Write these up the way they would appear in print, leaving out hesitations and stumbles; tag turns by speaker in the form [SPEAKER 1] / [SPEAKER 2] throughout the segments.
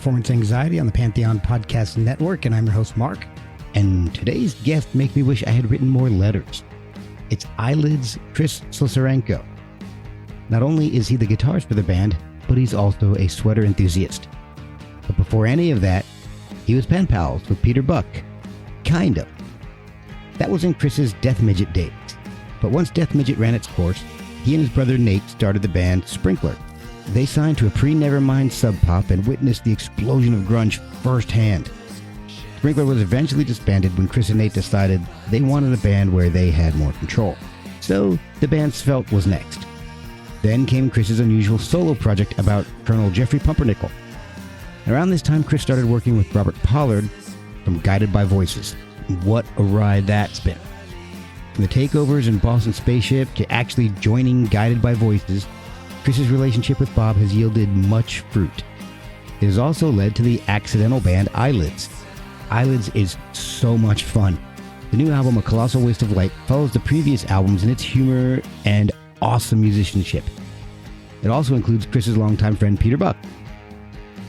[SPEAKER 1] Performance Anxiety on the Pantheon Podcast Network, and I'm your host, Mark. And today's guest makes me wish I had written more letters. It's Eyelids Chris Slusarenko. Not only is he the guitarist for the band, but he's also a sweater enthusiast. But before any of that, he was pen pals with Peter Buck. Kind of. That was in Chris's Death Midget days. But once Death Midget ran its course, he and his brother Nate started the band Sprinkler. They signed to a pre-Nevermind Sub Pop and witnessed the explosion of grunge firsthand. Sprinkler was eventually disbanded when Chris and Nate decided they wanted a band where they had more control. So the band Svelte was next. Then came Chris's unusual solo project about Colonel Jeffrey Pumpernickel. Around this time, Chris started working with Robert Pollard from Guided by Voices. What a ride that's been. From the takeovers in Boston Spaceship to actually joining Guided by Voices, Chris's relationship with Bob has yielded much fruit. It has also led to the accidental band Eyelids. Eyelids is so much fun. The new album, A Colossal of Light, follows the previous albums in its humor and awesome musicianship. It also includes Chris's longtime friend Peter Buck.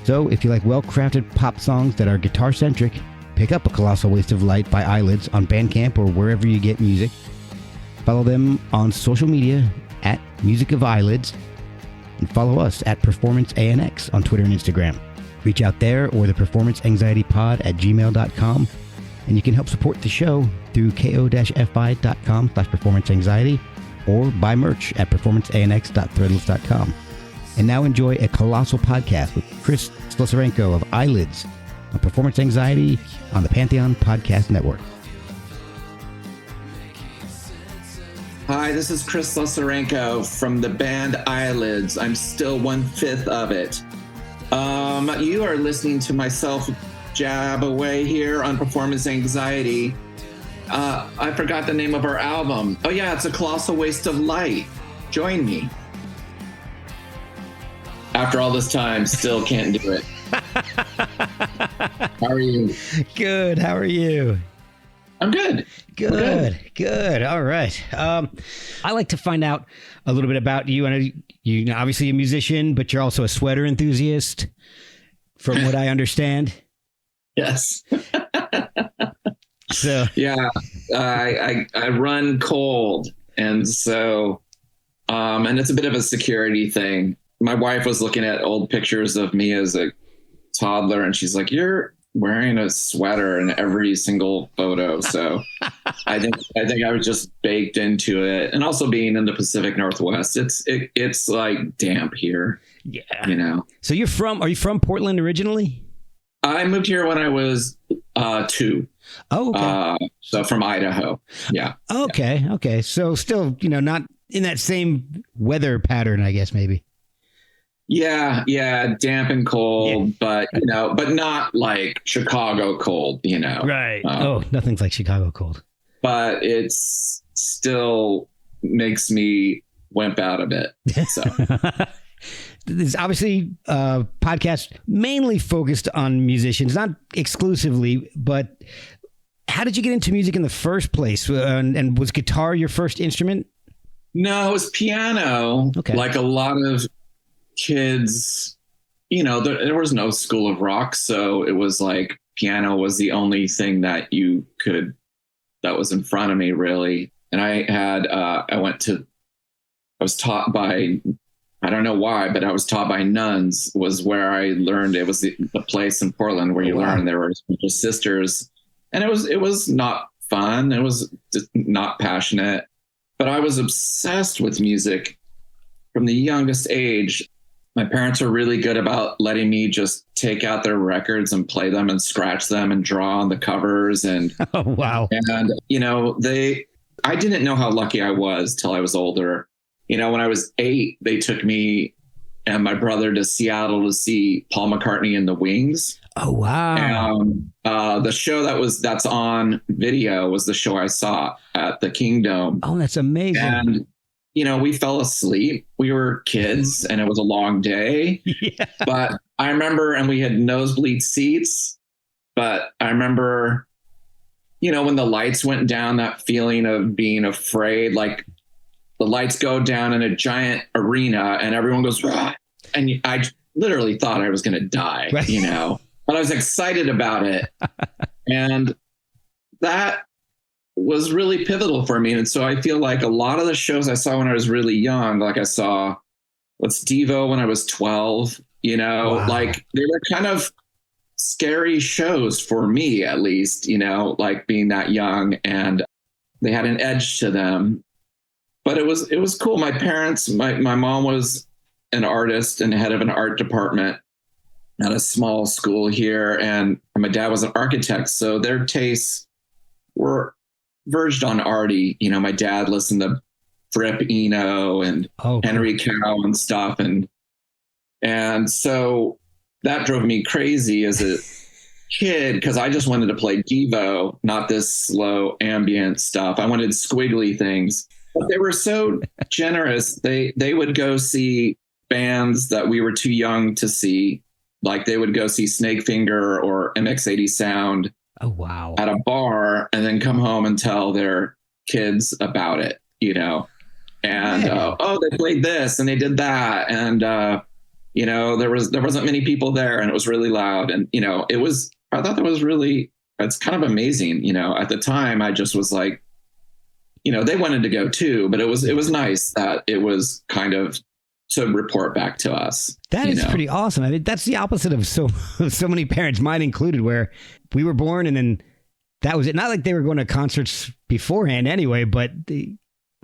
[SPEAKER 1] So if you like well-crafted pop songs that are guitar-centric, pick up A Colossal of Light by Eyelids on Bandcamp or wherever you get music. Follow them on social media at Music of Eyelids, and follow us at Performance ANX on Twitter and Instagram. Reach out there or the performanceanxietypod@gmail.com, and you can help support the show through ko-fi.com/performanceanxiety or buy merch at performanceanx.threadless.com. And now enjoy A Colossal podcast with Chris Slusarenko of Eyelids on Performance Anxiety on the Pantheon Podcast Network.
[SPEAKER 2] Hi, this is Chris Slusarenko from the band Eyelids. I'm still 1/5 of it. You are listening to myself jab away here on Performance Anxiety. I forgot the name of our album. Oh yeah, it's A Colossal Waste of Light. Join me. After all this time, still can't do it. How are you?
[SPEAKER 1] Good. How are you?
[SPEAKER 2] I'm good.
[SPEAKER 1] Good. All right. I like to find out a little bit about you. I know you're obviously a musician, but you're also a sweater enthusiast, from what I understand.
[SPEAKER 2] Yes.
[SPEAKER 1] So
[SPEAKER 2] yeah, I run cold, and so and it's a bit of a security thing. My wife was looking at old pictures of me as a toddler, and she's like, "You're wearing a sweater in every single photo." So I think I was just baked into it, and also being in the Pacific Northwest, it's like damp here.
[SPEAKER 1] Yeah,
[SPEAKER 2] you know.
[SPEAKER 1] So are you from Portland originally?
[SPEAKER 2] I moved here when I was 2.
[SPEAKER 1] Oh, okay.
[SPEAKER 2] So from Idaho. Yeah.
[SPEAKER 1] Okay. So still, not in that same weather pattern, I guess, maybe.
[SPEAKER 2] Yeah, damp and cold, yeah. but not like Chicago cold,
[SPEAKER 1] Right. Nothing's like Chicago cold.
[SPEAKER 2] But it's still makes me wimp out a bit. So
[SPEAKER 1] there's obviously a podcast mainly focused on musicians, not exclusively, but how did you get into music in the first place? And was guitar your first instrument?
[SPEAKER 2] No, it was piano.
[SPEAKER 1] Okay.
[SPEAKER 2] Like a lot of kids, there was no school of rock, so it was like piano was the only thing that was in front of me, really. And I was taught by, I don't know why, but I was taught by nuns, was where I learned. It was the place in Portland where you learn. There were a bunch of sisters, and it was not fun. It was just not passionate, but I was obsessed with music from the youngest age. My parents were really good about letting me just take out their records and play them and scratch them and draw on the covers. And
[SPEAKER 1] oh, wow.
[SPEAKER 2] And, I didn't know how lucky I was till I was older. When I was 8, they took me and my brother to Seattle to see Paul McCartney and the Wings.
[SPEAKER 1] Oh, wow.
[SPEAKER 2] And, the show that's on video was the show I saw at the Kingdom.
[SPEAKER 1] Oh, that's amazing.
[SPEAKER 2] And, we fell asleep. We were kids and it was a long day.
[SPEAKER 1] Yeah.
[SPEAKER 2] But I remember, and we had nosebleed seats, but I remember, when the lights went down, that feeling of being afraid, like the lights go down in a giant arena and everyone goes, rah! And literally thought I was going to die,
[SPEAKER 1] Right.
[SPEAKER 2] you know, but I was excited about it. And that was really pivotal for me. And so I feel like a lot of the shows I saw when I was really young, like I saw What's Devo when I was 12, you know,
[SPEAKER 1] Wow.
[SPEAKER 2] like they were kind of scary shows for me, at least, you know, like being that young, and they had an edge to them. But it was cool. My parents, my mom was an artist and head of an art department at a small school here, and my dad was an architect, so their tastes were verged on arty. You know, my dad listened to Fripp Eno and Henry Cow and stuff, and so that drove me crazy as a kid, because I just wanted to play Devo, not this slow ambient stuff. I wanted squiggly things. But they were so generous. They would go see bands that we were too young to see. Like they would go see Snakefinger or MX80 Sound at a bar, and then come home and tell their kids about it, you know. And they played this and they did that, and you know, there wasn't many people there, and it was really loud, and you know, I thought that was really, it's kind of amazing, you know. At the time, I just was like, you know, they wanted to go too, but it was nice that it was kind of to report back to us.
[SPEAKER 1] That is pretty awesome. I mean, that's the opposite of so many parents, mine included, where we were born and then that was it. Not like they were going to concerts beforehand anyway, but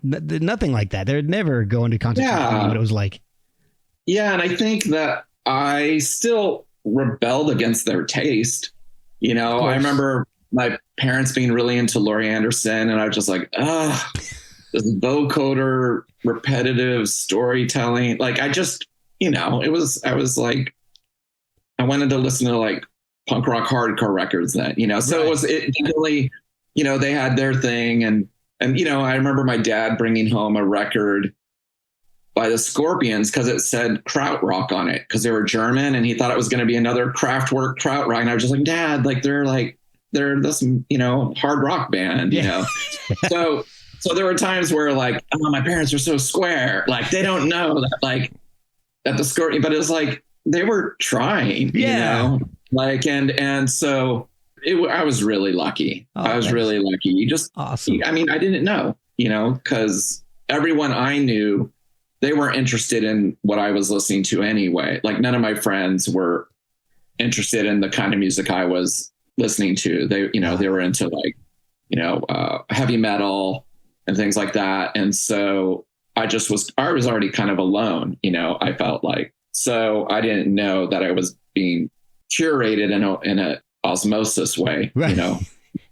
[SPEAKER 1] nothing like that. They're never going to concerts. Yeah. What it was like.
[SPEAKER 2] Yeah. And I think that I still rebelled against their taste. You know, I remember my parents being really into Laurie Anderson, and I was just like, this vocoder, repetitive storytelling. Like I just, you know, I was like, I wanted to listen to like punk rock hardcore records then, you know, so it definitely, you know, they had their thing. And, you know, I remember my dad bringing home a record by the Scorpions because it said krautrock on it, because they were German, and he thought it was going to be another Kraftwerk krautrock. And I was just like, Dad, like they're this, you know, hard rock band, you know. So there were times where like, oh, my parents are so square, like they don't know that like at the Scorpion, but it was like they were trying, you know, like and so I was really lucky. I was really lucky. You just awesome. I mean, I didn't know, you know, because everyone I knew, they weren't interested in what I was listening to anyway. Like none of my friends were interested in the kind of music I was listening to. They, you know, they were into like, you know, heavy metal and things like that. And so I was already kind of alone, you know, I felt like, so I didn't know that I was being curated in a osmosis way, you know,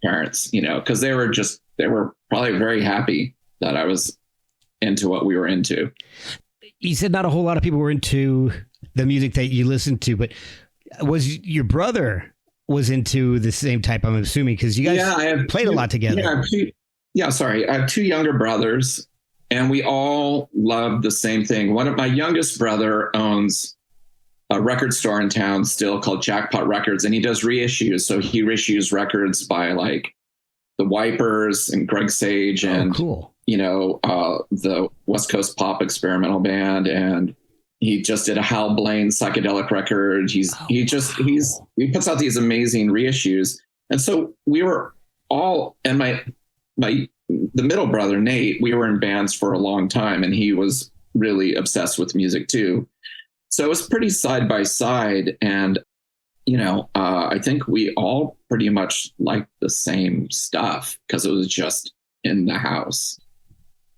[SPEAKER 2] parents, you know, because they were probably very happy that I was into what we were into.
[SPEAKER 1] You said not a whole lot of people were into the music that you listened to, but was your brother was into the same type, I'm assuming, because you guys played a lot together.
[SPEAKER 2] I have two younger brothers, and we all love the same thing. My youngest brother owns a record store in town still called Jackpot Records, and he does reissues. So he reissues records by like the Wipers and Greg Sage and you know, the West Coast Pop Experimental Band, and he just did a Hal Blaine psychedelic record. He puts out these amazing reissues. And so we were all, and the middle brother, Nate, we were in bands for a long time, and he was really obsessed with music too. So it was pretty side by side. And, you know, I think we all pretty much liked the same stuff because it was just in the house.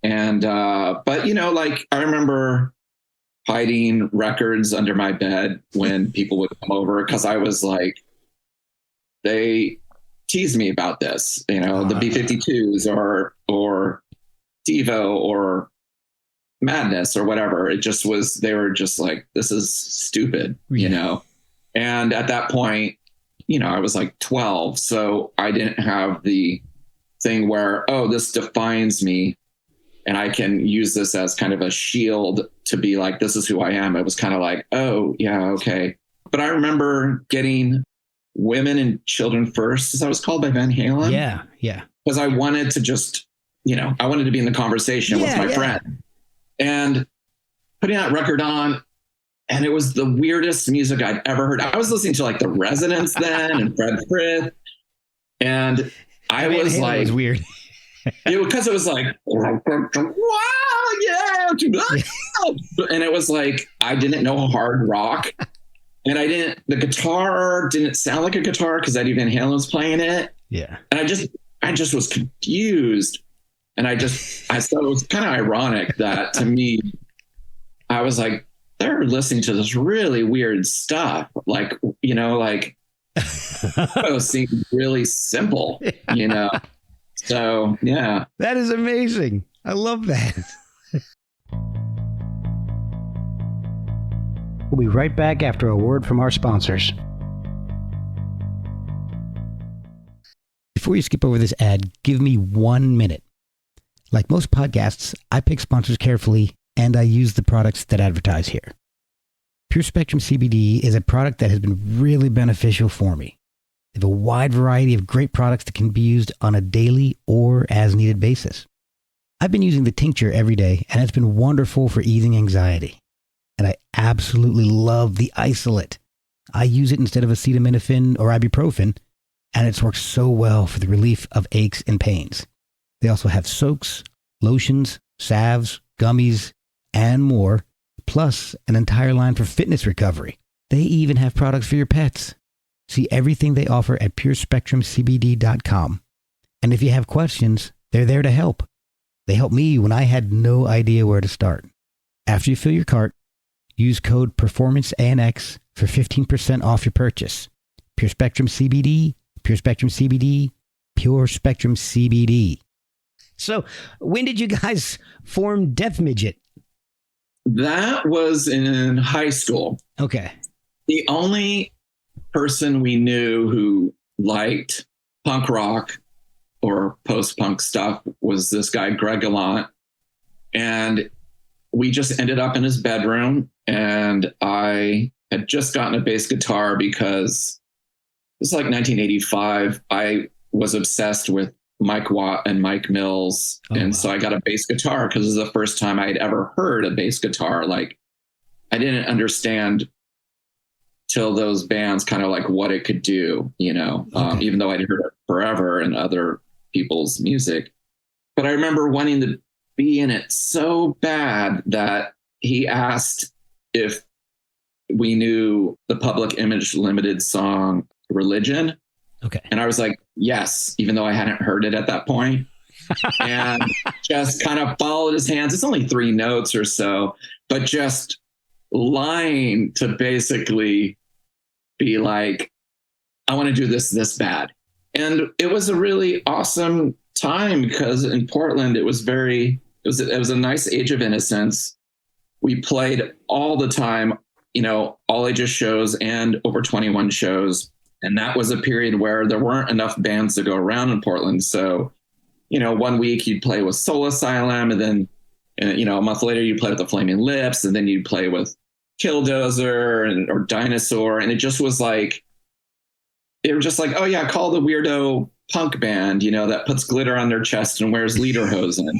[SPEAKER 2] And, but, you know, like I remember hiding records under my bed when people would come over, because I was like, they teased me about this, you know, the B-52s or Devo or Madness or whatever. It just was, they were just like, this is stupid, you know? And at that point, you know, I was like 12. So I didn't have the thing where, oh, this defines me, and I can use this as kind of a shield to be like, this is who I am. It was kind of like, oh, yeah, okay. But I remember getting Women and Children First, as that was called, by Van Halen.
[SPEAKER 1] Yeah, yeah.
[SPEAKER 2] Because I wanted to just, you know, I wanted to be in the conversation with my friend. And putting that record on, And it was the weirdest music I'd ever heard. I was listening to like The Residents then and Fred Frith. And I was like,
[SPEAKER 1] it was weird.
[SPEAKER 2] Because it was like, wow, yeah. And it was like, I didn't know hard rock. And the guitar didn't sound like a guitar because Eddie Van Halen was playing it.
[SPEAKER 1] Yeah.
[SPEAKER 2] And I just was confused. And I thought it was kind of ironic that to me, I was like, they're listening to this really weird stuff. Like, like those seem really simple, So, yeah.
[SPEAKER 1] That is amazing. I love that. We'll be right back after a word from our sponsors. Before you skip over this ad, give me 1 minute. Like most podcasts, I pick sponsors carefully and I use the products that advertise here. Pure Spectrum CBD is a product that has been really beneficial for me. They have a wide variety of great products that can be used on a daily or as needed basis. I've been using the tincture every day and it's been wonderful for easing anxiety. And I absolutely love the isolate. I use it instead of acetaminophen or ibuprofen, and it's worked so well for the relief of aches and pains. They also have soaks, lotions, salves, gummies, and more, plus an entire line for fitness recovery. They even have products for your pets. See everything they offer at purespectrumcbd.com. And if you have questions, they're there to help. They helped me when I had no idea where to start. After you fill your cart, use code PERFORMANCEANX for 15% off your purchase. Pure Spectrum CBD, Pure Spectrum CBD, Pure Spectrum CBD. So when did you guys form Death Midget?
[SPEAKER 2] That was in high school.
[SPEAKER 1] Okay.
[SPEAKER 2] The only person we knew who liked punk rock or post-punk stuff was this guy, Greg Gallant. And we just ended up in his bedroom, and I had just gotten a bass guitar because it was like 1985. I was obsessed with Mike Watt and Mike Mills. So I got a bass guitar because it was the first time I'd ever heard a bass guitar. Like, I didn't understand till those bands kind of like what it could do, even though I'd heard it forever in other people's music. But I remember wanting to be in it so bad that he asked if we knew the Public Image Limited song Religion.
[SPEAKER 1] Okay.
[SPEAKER 2] And I was like, yes, even though I hadn't heard it at that point. And just kind of followed his hands. It's only 3 notes or so, but just lying to basically be like, I want to do this bad. And it was a really awesome time because in Portland, it was a nice age of innocence. We played all the time, all ages shows and over 21 shows. And that was a period where there weren't enough bands to go around in Portland. So, 1 week you'd play with Soul Asylum, and then, a month later you'd play with the Flaming Lips, and then you'd play with Killdozer or Dinosaur. And it just was like, they were just like, oh yeah, call the weirdo punk band, that puts glitter on their chest and wears lederhosen,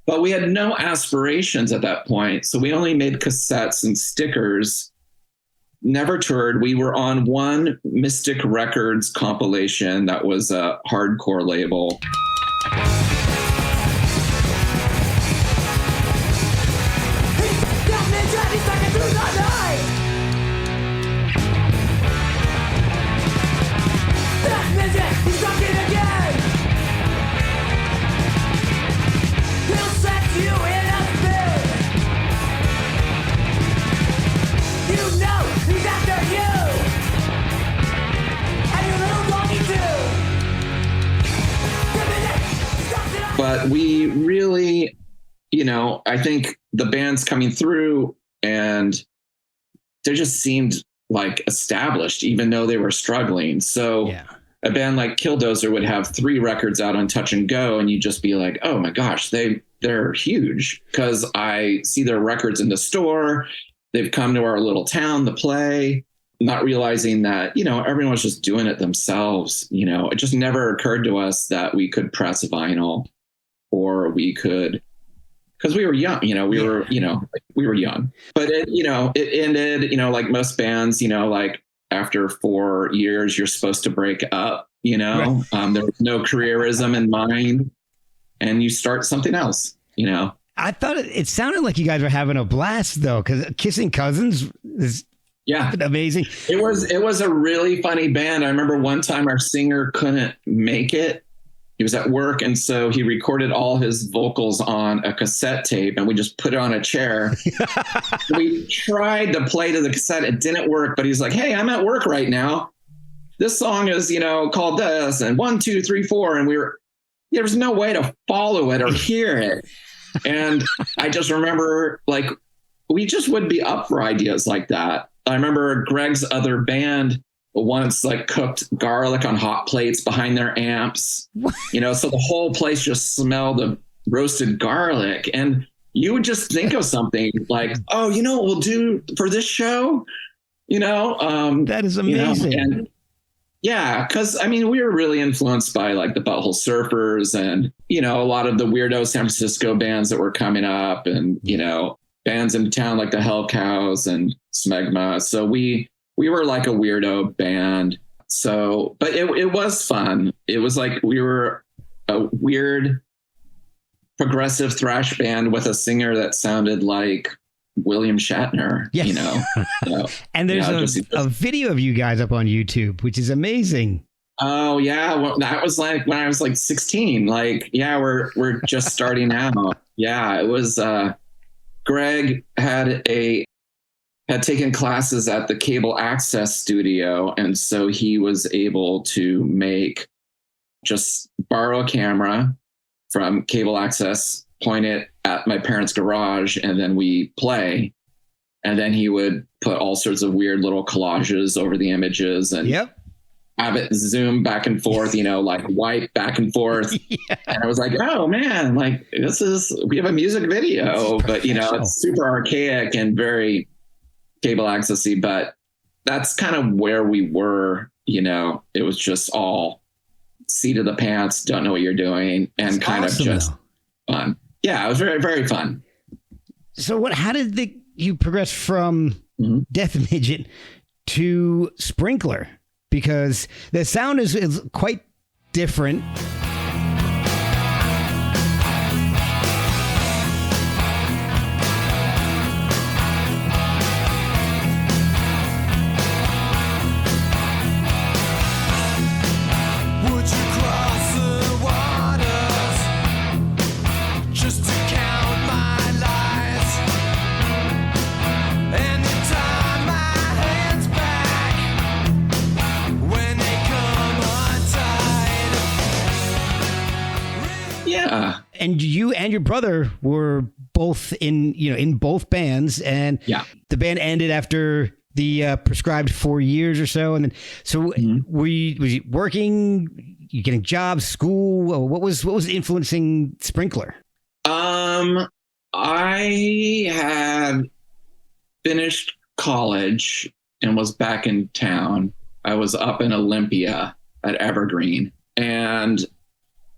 [SPEAKER 2] but we had no aspirations at that point. So we only made cassettes and stickers, never toured. We were on one Mystic Records compilation that was a hardcore label. But we really, I think the band's coming through and they just seemed like established, even though they were struggling. So yeah. A band like Killdozer would have 3 records out on Touch and Go, and you'd just be like, oh my gosh, they're huge because I see their records in the store. They've come to our little town to play, not realizing that, everyone was just doing it themselves. It just never occurred to us that we could press vinyl or we could because we were young, we were young, but it ended, like most bands, like after 4 years, you're supposed to break up,
[SPEAKER 1] Right.
[SPEAKER 2] There was no careerism in mind, and you start something else,
[SPEAKER 1] I thought it sounded like you guys were having a blast though, because Kissing Cousins is
[SPEAKER 2] Yeah.
[SPEAKER 1] amazing.
[SPEAKER 2] It was a really funny band. I remember one time our singer couldn't make it. He was at work, and so he recorded all his vocals on a cassette tape, and we just put it on a chair. We tried to play to the cassette. It didn't work, but he's like, "Hey, I'm at work right now. This song is, called this, and 1, 2, 3, 4." And there was no way to follow it or hear it. And I just remember, like, we just would be up for ideas like that. I remember Greg's other band once like cooked garlic on hot plates behind their amps, so the whole place just smelled of roasted garlic. And you would just think of something like, oh, what we'll do for this show,
[SPEAKER 1] That is amazing.
[SPEAKER 2] And yeah, because we were really influenced by like the Butthole Surfers and, a lot of the weirdo San Francisco bands that were coming up and, bands in town like the Hell Cows and Smegma. So we were like a weirdo band. So, but it was fun. It was like we were a weird progressive thrash band with a singer that sounded like William Shatner,
[SPEAKER 1] Yes. And there's a video of you guys up on YouTube, which is amazing.
[SPEAKER 2] Oh yeah. Well, that was like when I was like 16, like, yeah, we're just starting out. Yeah. It was, Greg had taken classes at the Cable Access studio. And so he was able to just borrow a camera from Cable Access, point it at my parents' garage, and then we play. And then he would put all sorts of weird little collages over the images and have it zoom back and forth, like wipe back and forth. Yeah. And I was like, oh man, like we have a music video, but it's super archaic and very Cable Accessy, but that's kind of where we were, it was just all seat of the pants, don't know what you're doing, and it's kind awesome, of just fun. Yeah, it was very, very fun.
[SPEAKER 1] So how did you progress from Death Midget to Sprinkler? Because the sound is quite different. And you and your brother were both in both bands, and the band ended after the prescribed 4 years or so. And then, so was you working? You getting jobs, school? What was influencing Sprinkler?
[SPEAKER 2] I had finished college and was back in town. I was up in Olympia at Evergreen, and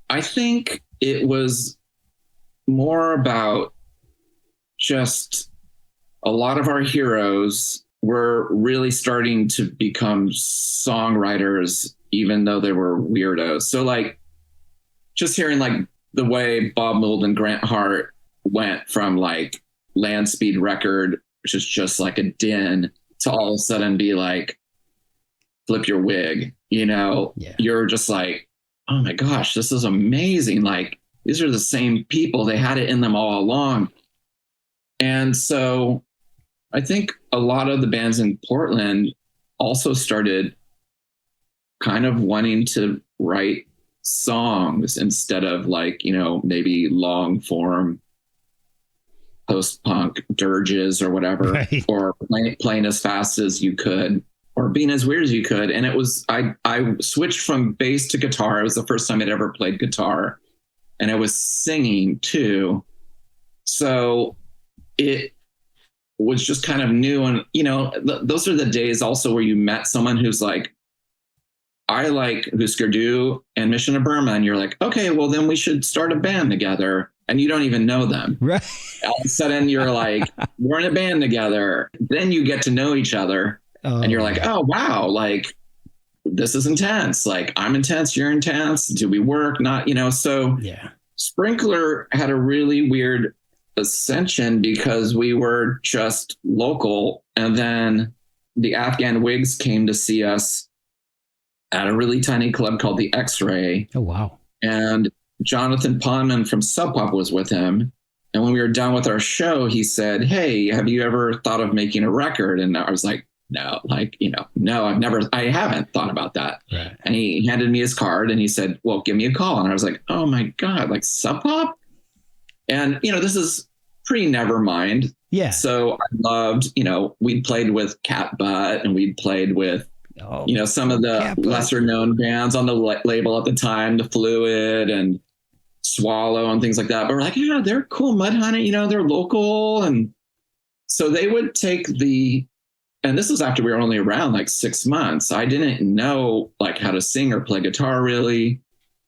[SPEAKER 2] I think it was more about just a lot of our heroes were really starting to become songwriters, even though they were weirdos. So like just hearing like the way Bob Mould and Grant Hart went from like Land Speed Record, which is just like a din, to all of a sudden be like, flip your wig, You're just like, oh my gosh, this is amazing. Like, these are the same people. They had it in them all along. And so I think a lot of the bands in Portland also started kind of wanting to write songs instead of like, maybe long form post-punk dirges or whatever, right. Or playing as fast as you could, or being as weird as you could. And it was, I switched from bass to guitar. It was the first time I'd ever played guitar, and I was singing too. So it was just kind of new. And, those are the days also where you met someone who's like, I like Husker Du and Mission of Burma. And you're like, okay, well then we should start a band together. and you don't even know them.
[SPEAKER 1] Right.
[SPEAKER 2] All of a sudden you're like, we're in a band together. Then you get to know each other and you're like, oh, wow. Like, this is intense. Like, I'm intense. You're intense. Do we work? Not, so
[SPEAKER 1] yeah.
[SPEAKER 2] Sprinkler had a really weird ascension because we were just local. And then the Afghan Whigs came to see us at a really tiny club called the X-Ray.
[SPEAKER 1] Oh, wow.
[SPEAKER 2] And Jonathan Ponman from Sub Pop was with him. And when we were done with our show, he said, hey, have you ever thought of making a record? And I was like, no, no, I haven't thought about that.
[SPEAKER 1] Right.
[SPEAKER 2] And he handed me his card and he said, well, give me a call. And I was like, oh my God, like Sub Pop? And, this is pre-Nevermind.
[SPEAKER 1] Yeah.
[SPEAKER 2] So I loved, we played with Cat Butt and we played with, some of the lesser known bands on the label at the time, The Fluid and Swallow and things like that. But we're like, yeah, they're cool. Mudhoney, they're local. And so they would take and this was after we were only around like 6 months. I didn't know like how to sing or play guitar really.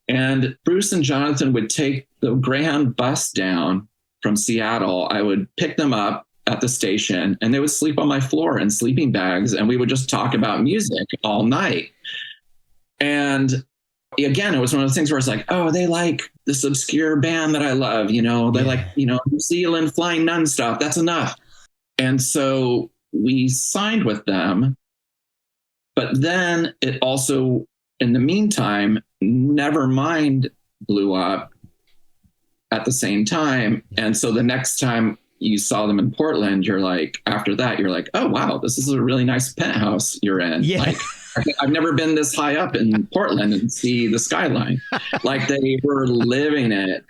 [SPEAKER 2] And Bruce and Jonathan would take the Greyhound bus down from Seattle. I would pick them up at the station and they would sleep on my floor in sleeping bags. And we would just talk about music all night. And again, it was one of those things where it's like, oh, they like this obscure band that I love, they like, New Zealand Flying Nun stuff. That's enough. And so we signed with them. But then it also, in the meantime, Nevermind blew up at the same time. And so the next time you saw them in Portland, you're like, after that, you're like, oh, wow, this is a really nice penthouse you're in.
[SPEAKER 1] Yeah.
[SPEAKER 2] Like, I've never been this high up in Portland and see the skyline. Like they were living it.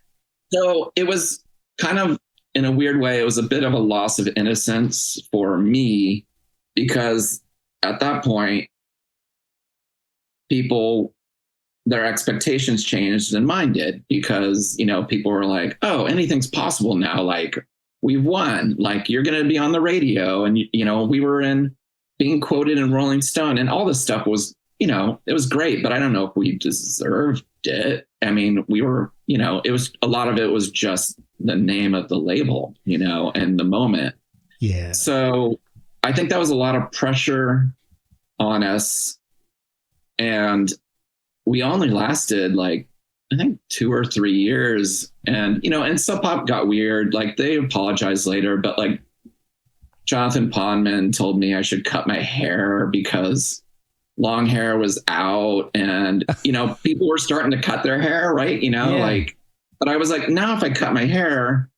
[SPEAKER 2] So it was kind of, in a weird way, it was a bit of a loss of innocence for me because at that point, their expectations changed and mine did because, people were like, oh, anything's possible now. Like we've won, like you're going to be on the radio. And, we were being quoted in Rolling Stone and all this stuff was, it was great, but I don't know if we deserved it. I mean, we were, it was, a lot of it was just the name of the label, and the moment.
[SPEAKER 1] Yeah.
[SPEAKER 2] So I think that was a lot of pressure on us. And we only lasted like, I think 2 or 3 years. And, and Sub Pop got weird. Like they apologized later, but like Jonathan Ponman told me I should cut my hair because long hair was out and, people were starting to cut their hair, right? Like, but I was like, now if I cut my hair,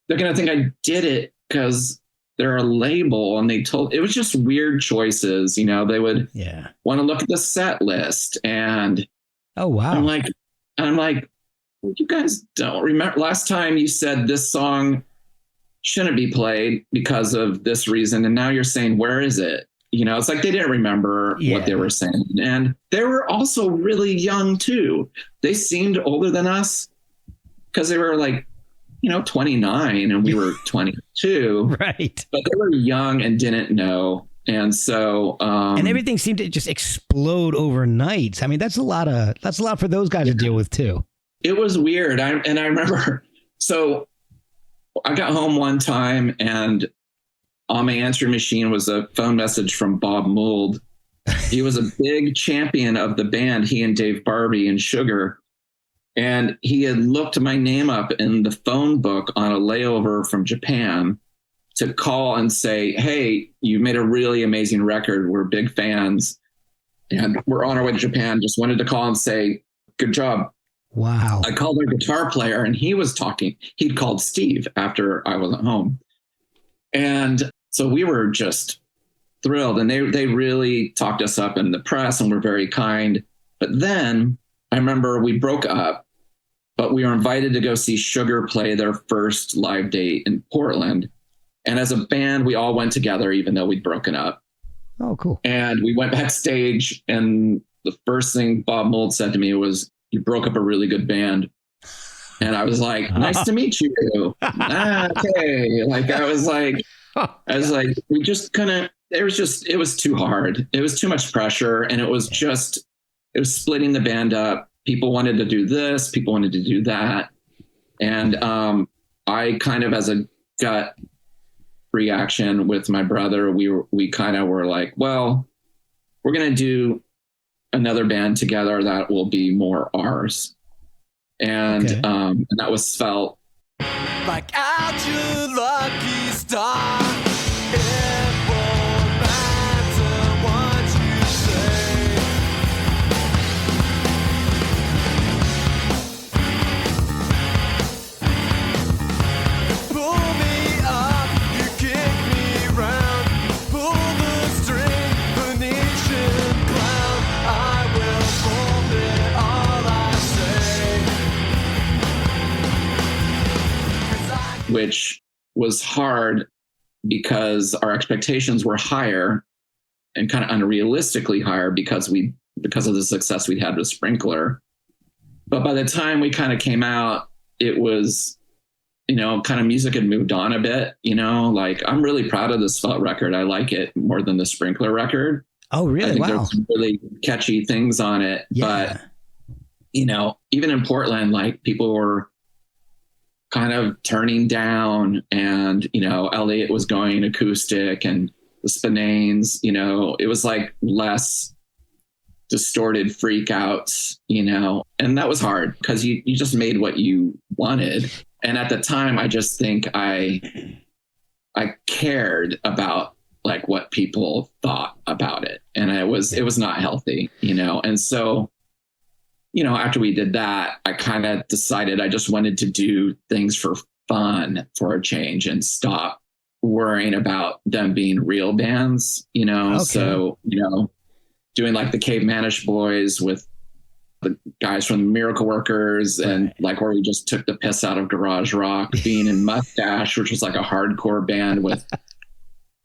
[SPEAKER 2] they're going to think I did it because they're a label. And it was just weird choices. They would want to look at the set list and,
[SPEAKER 1] oh, wow.
[SPEAKER 2] I'm like, you guys don't remember last time you said this song shouldn't be played because of this reason. And now you're saying, where is it? It's like they didn't remember what they were saying. And they were also really young too. They seemed older than us because they were like, 29 and we were 22.
[SPEAKER 1] Right.
[SPEAKER 2] But they were young and didn't know. And so,
[SPEAKER 1] and everything seemed to just explode overnight. I mean, that's a lot for those guys to deal with too.
[SPEAKER 2] It was weird. I remember, so I got home one time and on my answering machine was a phone message from Bob Mould. He was a big champion of the band, he and Dave Barbie and Sugar. And he had looked my name up in the phone book on a layover from Japan to call and say, hey, you made a really amazing record. We're big fans. And we're on our way to Japan. Just wanted to call and say, good job.
[SPEAKER 1] Wow.
[SPEAKER 2] I called our guitar player and he was talking. He'd called Steve after I wasn't home. And so we were just thrilled. And they really talked us up in the press and were very kind. But then I remember we broke up, but we were invited to go see Sugar play their first live date in Portland. And as a band, we all went together, even though we'd broken up.
[SPEAKER 1] Oh, cool.
[SPEAKER 2] And we went backstage. And the first thing Bob Mould said to me was, you broke up a really good band. And I was like, nice to meet you. Okay. Like, I was like, we just couldn't, it was too hard. It was too much pressure. And it was splitting the band up. People wanted to do this. People wanted to do that. And I kind of, as a gut reaction with my brother, we kind of were like, well, we're going to do another band together that will be more ours. And, and that was Svelte.
[SPEAKER 3] Like out your lucky star, it won't matter what you say. Pull me up, you kick me round, pull the string, Venetian clown. I will forfeit all I say.
[SPEAKER 2] Which was hard because our expectations were higher and kind of unrealistically higher because of the success we'd had with Sprinkler. But by the time we kind of came out, it was, kind of music had moved on a bit, like I'm really proud of this Svelte record. I like it more than the Sprinkler record.
[SPEAKER 1] Oh, really?
[SPEAKER 2] I think
[SPEAKER 1] wow.
[SPEAKER 2] there's some really catchy things on it.
[SPEAKER 1] Yeah.
[SPEAKER 2] But, even in Portland, like people were kind of turning down, and Elliot was going acoustic, and the Spinanes, it was like less distorted freak outs, and that was hard because you just made what you wanted. And at the time, I just think I cared about like what people thought about it, and it was not healthy, and so after we did that, I kind of decided I just wanted to do things for fun for a change and stop worrying about them being real bands, So, doing like the Cave Manish Boys with the guys from the Miracle Workers, and like where we just took the piss out of garage rock, being in Mustache, which was like a hardcore band with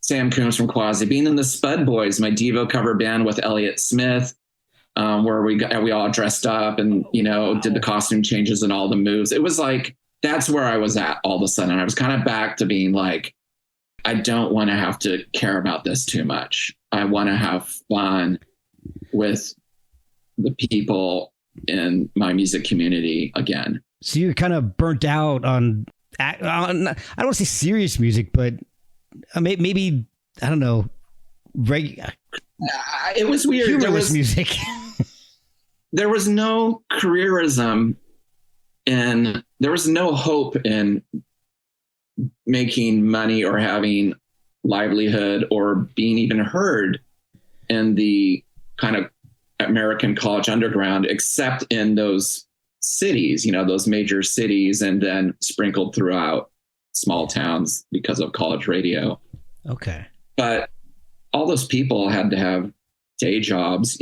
[SPEAKER 2] Sam Coombs from Quasi, being in the Spud Boys, my Devo cover band with Elliott Smith, where we all dressed up and, did the costume changes and all the moves. It was like, that's where I was at all of a sudden. I was kind of back to being like, I don't want to have to care about this too much. I want to have fun with the people in my music community again.
[SPEAKER 1] So you're kind of burnt out on I don't want to say serious music, but maybe, I don't know,
[SPEAKER 2] it was weird.
[SPEAKER 1] Humorless music.
[SPEAKER 2] There was no careerism, and there was no hope in making money or having livelihood or being even heard in the kind of American college underground, except in those cities, those major cities, and then sprinkled throughout small towns because of college radio.
[SPEAKER 1] Okay.
[SPEAKER 2] But all those people had to have day jobs,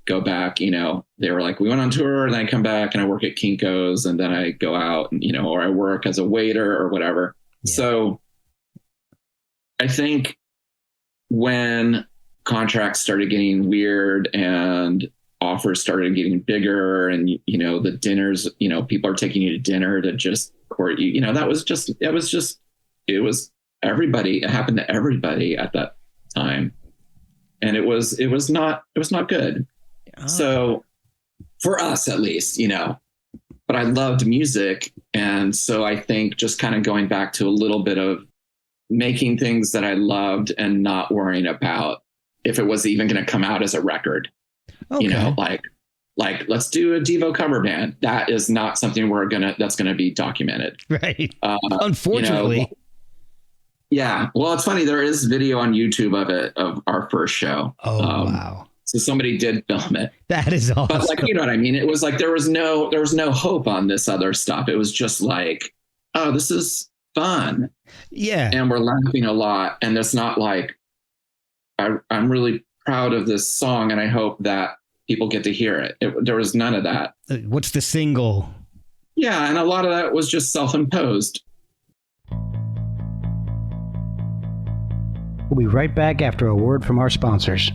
[SPEAKER 2] go back, they were like, we went on tour, and then I come back and I work at Kinko's, and then I go out and, or I work as a waiter or whatever. Yeah. So I think when contracts started getting weird and offers started getting bigger, and, the dinners, people are taking you to dinner to just court you, it was everybody. It happened to everybody at that time. And it was not good. Oh. So for us, at least, but I loved music. And so I think just kind of going back to a little bit of making things that I loved and not worrying about if it was even going to come out as a record,
[SPEAKER 1] okay.
[SPEAKER 2] Like let's do a Devo cover band. That is not something that's going to be documented.
[SPEAKER 1] Right. Unfortunately.
[SPEAKER 2] Yeah. Well, it's funny. There is video on YouTube of it, of our first show.
[SPEAKER 1] Oh, wow.
[SPEAKER 2] So somebody did film it.
[SPEAKER 1] That is awesome.
[SPEAKER 2] But like, you know what I mean? It was like, there was no hope on this other stuff. It was just like, oh, this is fun.
[SPEAKER 1] Yeah.
[SPEAKER 2] And we're laughing a lot. And it's not like, I'm really proud of this song, and I hope that people get to hear it. There was none of that.
[SPEAKER 1] What's the single?
[SPEAKER 2] Yeah. And a lot of that was just self-imposed.
[SPEAKER 1] We'll be right back after a word from our sponsors.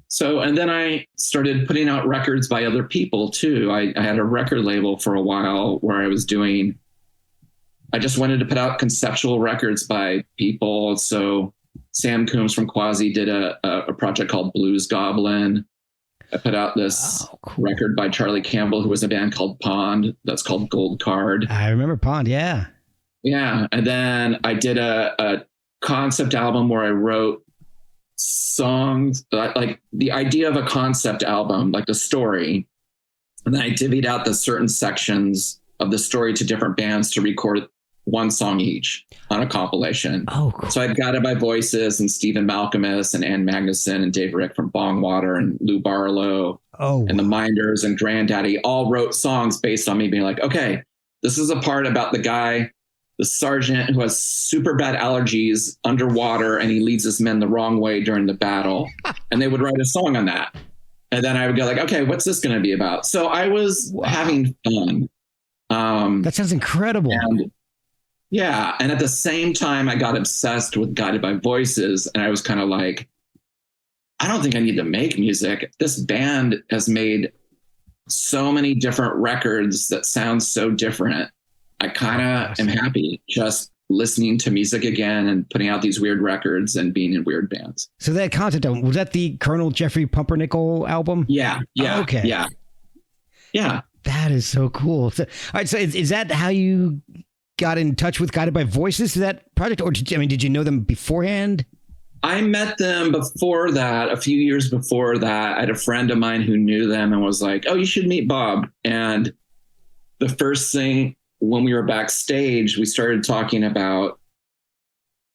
[SPEAKER 2] So, and then I started putting out records by other people too. I had a record label for a while where I just wanted to put out conceptual records by people. So Sam Coombs from Quasi did a project called Blues Goblin. I put out this
[SPEAKER 1] cool.
[SPEAKER 2] record by Charlie Campbell, who was in a band called Pond. That's called Gold Card.
[SPEAKER 1] I remember Pond. Yeah.
[SPEAKER 2] Yeah. And then I did a concept album where I wrote songs, like the idea of a concept album, like the story. And then I divvied out the certain sections of the story to different bands to record one song each on a compilation.
[SPEAKER 1] Oh, cool.
[SPEAKER 2] So I've Guided by Voices and Stephen Malcolmus and Ann Magnuson and Dave Rick from Bongwater and Lou Barlow and the Minders and Granddaddy all wrote songs based on me being like, okay, this is a part about the guy, the sergeant who has super bad allergies underwater and he leads his men the wrong way during the battle. And they would write a song on that. And then I would go like, okay, what's this going to be about? So I was having fun.
[SPEAKER 1] That sounds incredible.
[SPEAKER 2] And at the same time, I got obsessed with Guided by Voices. And I was kind of like, I don't think I need to make music. This band has made so many different records that sound so different. I kind of am happy just listening to music again and putting out these weird records and being in weird bands.
[SPEAKER 1] So that concept album, was that the Colonel Jeffrey Pumpernickel album?
[SPEAKER 2] Yeah.
[SPEAKER 1] Oh, okay.
[SPEAKER 2] Yeah.
[SPEAKER 1] That is so cool. So, all right. So is that how you got in touch with Guided by Voices to that project? Or did you know them beforehand?
[SPEAKER 2] I met them before that, a few years before that. I had a friend of mine who knew them and was like, oh, you should meet Bob. And the first thing, when we were backstage, we started talking about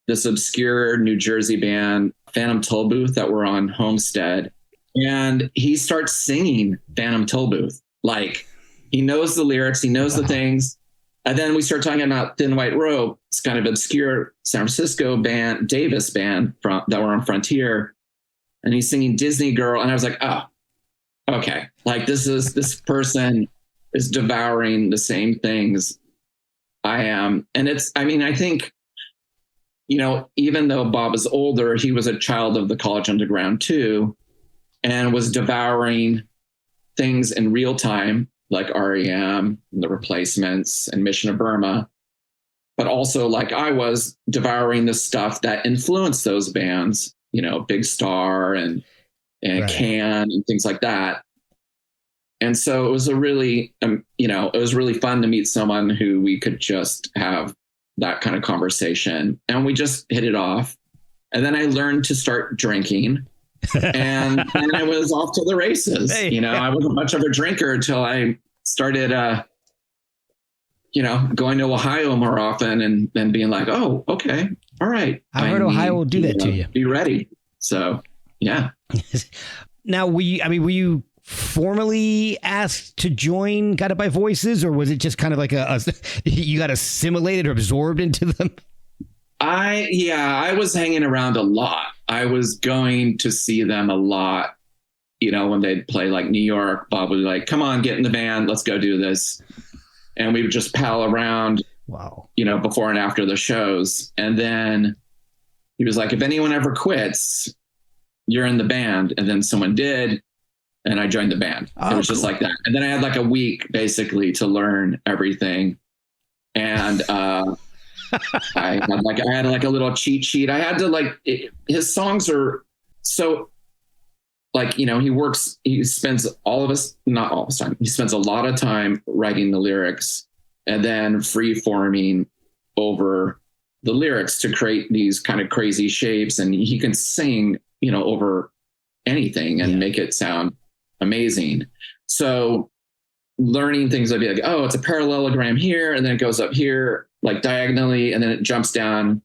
[SPEAKER 2] this obscure New Jersey band, Phantom Tollbooth, that were on Homestead. And he starts singing Phantom Tollbooth. Like, he knows the lyrics, he knows the things. And then we start talking about Thin White Rope, this kind of obscure San Francisco band, Davis band that were on Frontier. And he's singing Disney Girl. And I was like, oh, okay. Like, this person is devouring the same things I am. And I think, even though Bob is older, he was a child of the College Underground too, and was devouring things in real time, like REM, The Replacements, and Mission of Burma. But also, like I was, devouring the stuff that influenced those bands, Big Star and Can and things like that. And so it was it was really fun to meet someone who we could just have that kind of conversation. And we just hit it off. And then I learned to start drinking. And then I was off to the races. I wasn't much of a drinker until I started, going to Ohio more often and then being like, oh, okay, all right.
[SPEAKER 1] I heard Ohio will do that to you.
[SPEAKER 2] Be ready. So, yeah.
[SPEAKER 1] Now, were you formally asked to join Guided by Voices, or was it just kind of like you got assimilated or absorbed into them?
[SPEAKER 2] I was hanging around a lot. I was going to see them a lot. When they'd play like New York, Bob would be like, come on, get in the band. Let's go do this. And we would just pal around, before and after the shows. And then he was like, if anyone ever quits, you're in the band. And then someone did. And I joined the band. It was just like that. And then I had like a week basically to learn everything. And I had like a little cheat sheet. I had to his songs are so he spends not all his time. He spends a lot of time writing the lyrics and then free forming over the lyrics to create these kind of crazy shapes. And he can sing, over anything and make it sound amazing. So learning things, I'd be like, oh, it's a parallelogram here. And then it goes up here, like diagonally. And then it jumps down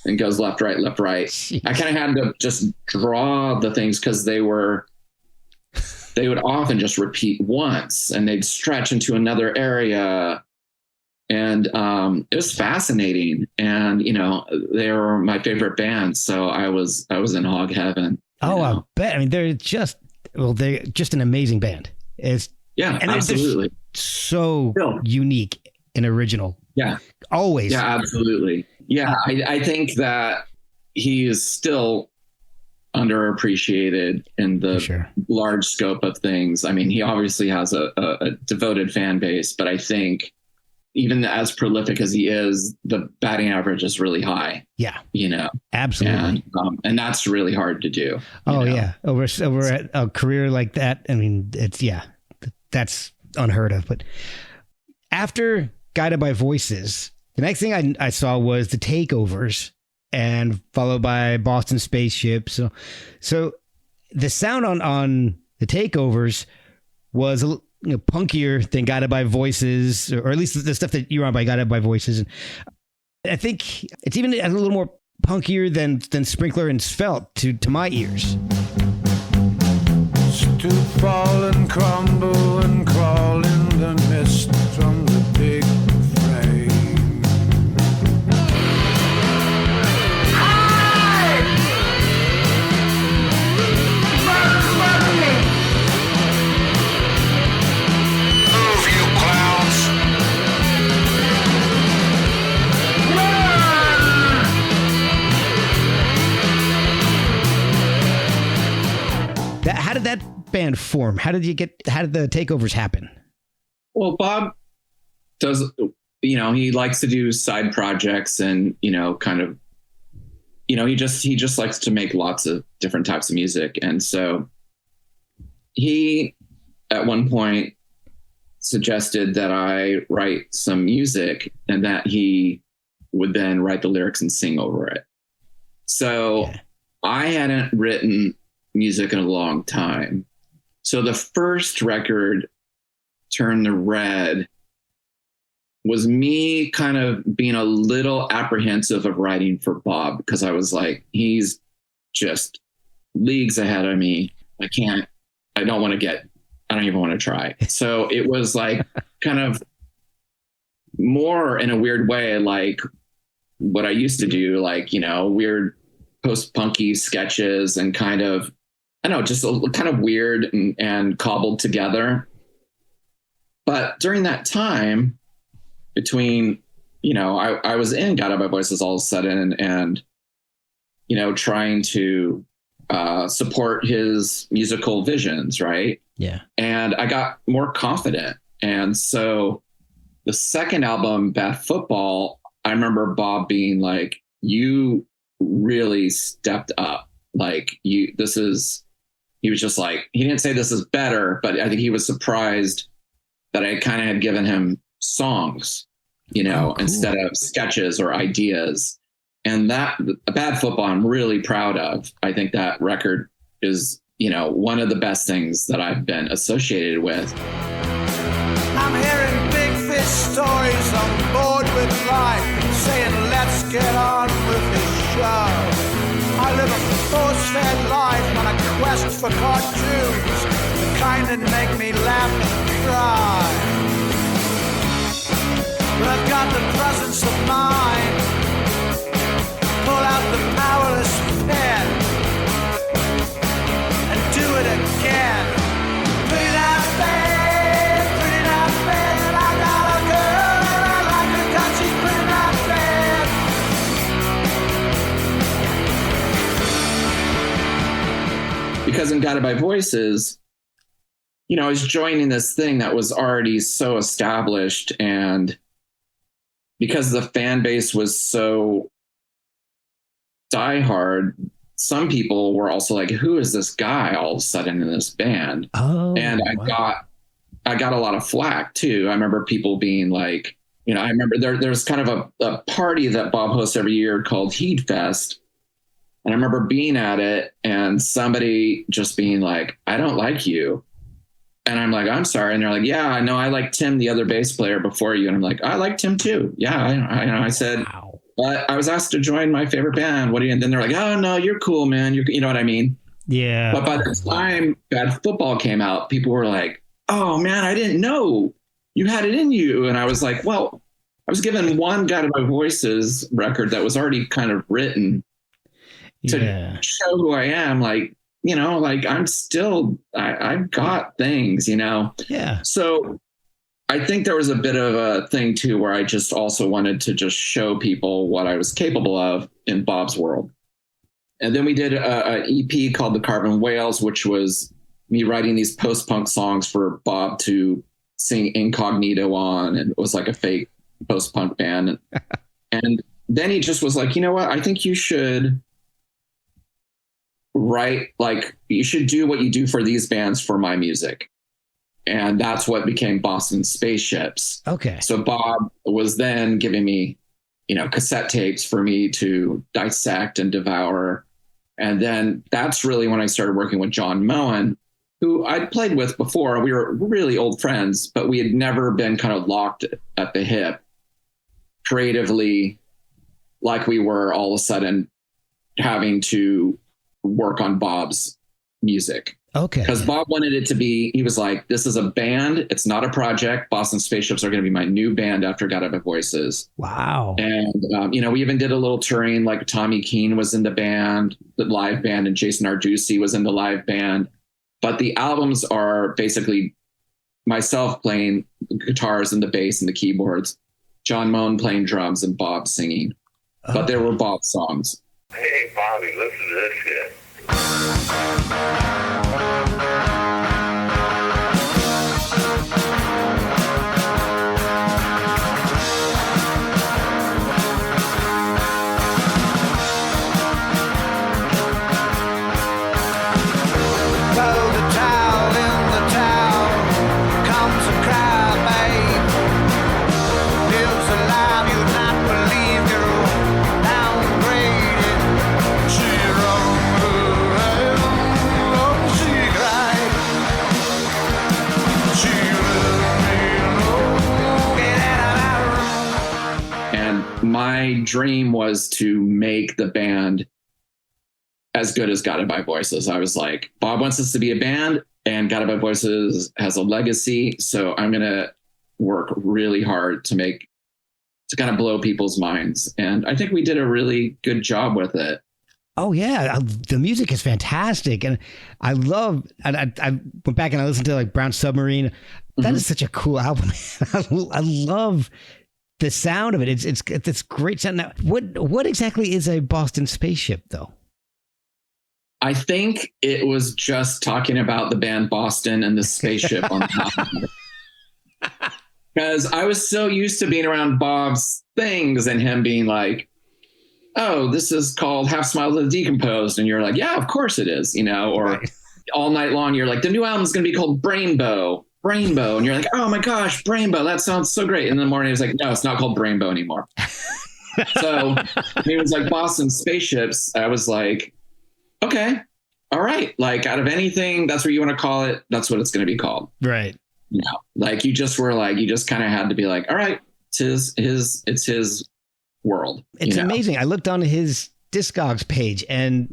[SPEAKER 2] and goes left, right, left, right. Jeez. I kind of had to just draw the things because they would often just repeat once and they'd stretch into another area. And it was fascinating. And, they were my favorite band. So I was in hog heaven.
[SPEAKER 1] Oh, I bet. They're just an amazing band.
[SPEAKER 2] Absolutely.
[SPEAKER 1] They're so unique and original.
[SPEAKER 2] Yeah.
[SPEAKER 1] Always.
[SPEAKER 2] Yeah, absolutely. Yeah. I think that he is still underappreciated in the large scope of things. He obviously has a devoted fan base, but I think, even as prolific as he is, the batting average is really high.
[SPEAKER 1] Yeah,
[SPEAKER 2] you know,
[SPEAKER 1] absolutely.
[SPEAKER 2] And that's really hard to do.
[SPEAKER 1] Oh, yeah. Over a career like that. I mean, that's unheard of. But after Guided by Voices, the next thing I saw was the Takeovers, and followed by Boston Spaceship. So the sound on the Takeovers was punkier than Guided by Voices, or at least the stuff that you're on by Guided by Voices. And I think it's even a little more punkier than Sprinkler and Svelte to my ears.
[SPEAKER 3] Stoop, fall and crumble and crawl in the mist from the big frame. Move, you clowns!
[SPEAKER 1] How did that band form? How did the Takeovers happen?
[SPEAKER 2] Well, Bob does, he likes to do side projects and, kind of, he just likes to make lots of different types of music. And so he, at one point, suggested that I write some music and that he would then write the lyrics and sing over it. So I hadn't written music in a long time. So the first record, Turn the Red, was me kind of being a little apprehensive of writing for Bob, because I was like, he's just leagues ahead of me. I don't even want to try. So it was like kind of more in a weird way, like what I used to do, like, weird post-punky sketches and kind of, I don't know, just kind of weird and cobbled together. But during that time between, I was in Guided by Voices all of a sudden and, trying to support his musical visions, right?
[SPEAKER 1] Yeah.
[SPEAKER 2] And I got more confident. And so the second album, Bad Football, I remember Bob being like, you really stepped up. Like he was just like, he didn't say this is better, but I think he was surprised that I kind of had given him songs, cool, instead of sketches or ideas. And that Bad Football, I'm really proud of. I think that record is, one of the best things that I've been associated with.
[SPEAKER 3] I'm hearing big fish stories on board with life, saying let's get on with this show. I live a force-fed life on a quest for cartoons, the kind that make me laugh and cry. But I've got the presence of mind, pull out the powerless pen, and do it again. Pretty nice bed, I got a girl and I like her 'cause she's pretty nice bed.
[SPEAKER 2] Because in Guided by Voices, I was joining this thing that was already so established, and because the fan base was so diehard, some people were also like, who is this guy all of a sudden in this band?
[SPEAKER 1] Oh,
[SPEAKER 2] and I got a lot of flack too. I remember people being like, I remember there's kind of a party that Bob hosts every year called Heed Fest. And I remember being at it and somebody just being like, I don't like you. And I'm like, I'm sorry. And they're like, yeah, I know. I like Tim, the other bass player before you. And I'm like, I like Tim too. Yeah. I said,
[SPEAKER 1] wow.
[SPEAKER 2] But I was asked to join my favorite band. What do you? And then they're like, oh no, you're cool, man. You know what I mean?
[SPEAKER 1] Yeah.
[SPEAKER 2] But by the time Bad Football came out, people were like, oh man, I didn't know you had it in you. And I was like, well, I was given one Guided by Voices record that was already kind of written to show who I am. Like, I'm still, I've got things,
[SPEAKER 1] Yeah.
[SPEAKER 2] So I think there was a bit of a thing too, where I just also wanted to just show people what I was capable of in Bob's world. And then we did a EP called The Carbon Whales, which was me writing these post-punk songs for Bob to sing incognito on. And it was like a fake post-punk band. And then he just was like, you know what? I think you should write, like, you should do what you do for these bands for my music. And that's what became Boston Spaceships.
[SPEAKER 1] Okay.
[SPEAKER 2] So Bob was then giving me, cassette tapes for me to dissect and devour. And then that's really when I started working with John Moen, who I'd played with before. We were really old friends, but we had never been kind of locked at the hip creatively, like we were all of a sudden having to work on Bob's music.
[SPEAKER 1] Okay.
[SPEAKER 2] Because Bob wanted it to be, he was like, this is a band. It's not a project. Boston Spaceships are going to be my new band after God Out Voices.
[SPEAKER 1] Wow.
[SPEAKER 2] And, we even did a little touring, like Tommy Keene was in the band, the live band, and Jason Arducci was in the live band. But the albums are basically myself playing guitars and the bass and the keyboards, John Moen playing drums, and Bob singing.
[SPEAKER 1] Okay.
[SPEAKER 2] But there were Bob songs.
[SPEAKER 4] Hey, Bobby, listen to this shit.
[SPEAKER 2] My dream was to make the band as good as Guided by Voices. I was like, Bob wants us to be a band, and Guided by Voices has a legacy. So I'm going to work really hard to kind of blow people's minds. And I think we did a really good job with it.
[SPEAKER 1] Oh yeah, the music is fantastic, and I went back and I listened to like Brown Submarine. That is such a cool album. I love the sound of it. It's great sound. Now, what exactly is a Boston Spaceship, though?
[SPEAKER 2] I think it was just talking about the band Boston and the spaceship on top of it. Because I was so used to being around Bob's things and him being like, oh, this is called Half Smile to the Decomposed. And you're like, yeah, of course it is, or right. All night long, you're like, the new album is going to be called Brainbow. And you're like, oh my gosh, Brainbow, that sounds so great. And in the morning, it's like, no, it's not called Brainbow anymore. So it was like Boston Spaceships. I was like, okay, all right. Like, out of anything, that's what you want to call it. That's what it's going to be called.
[SPEAKER 1] Right.
[SPEAKER 2] Like you just kind of had to be like, all right, it's his world.
[SPEAKER 1] It's amazing. I looked on his Discogs page and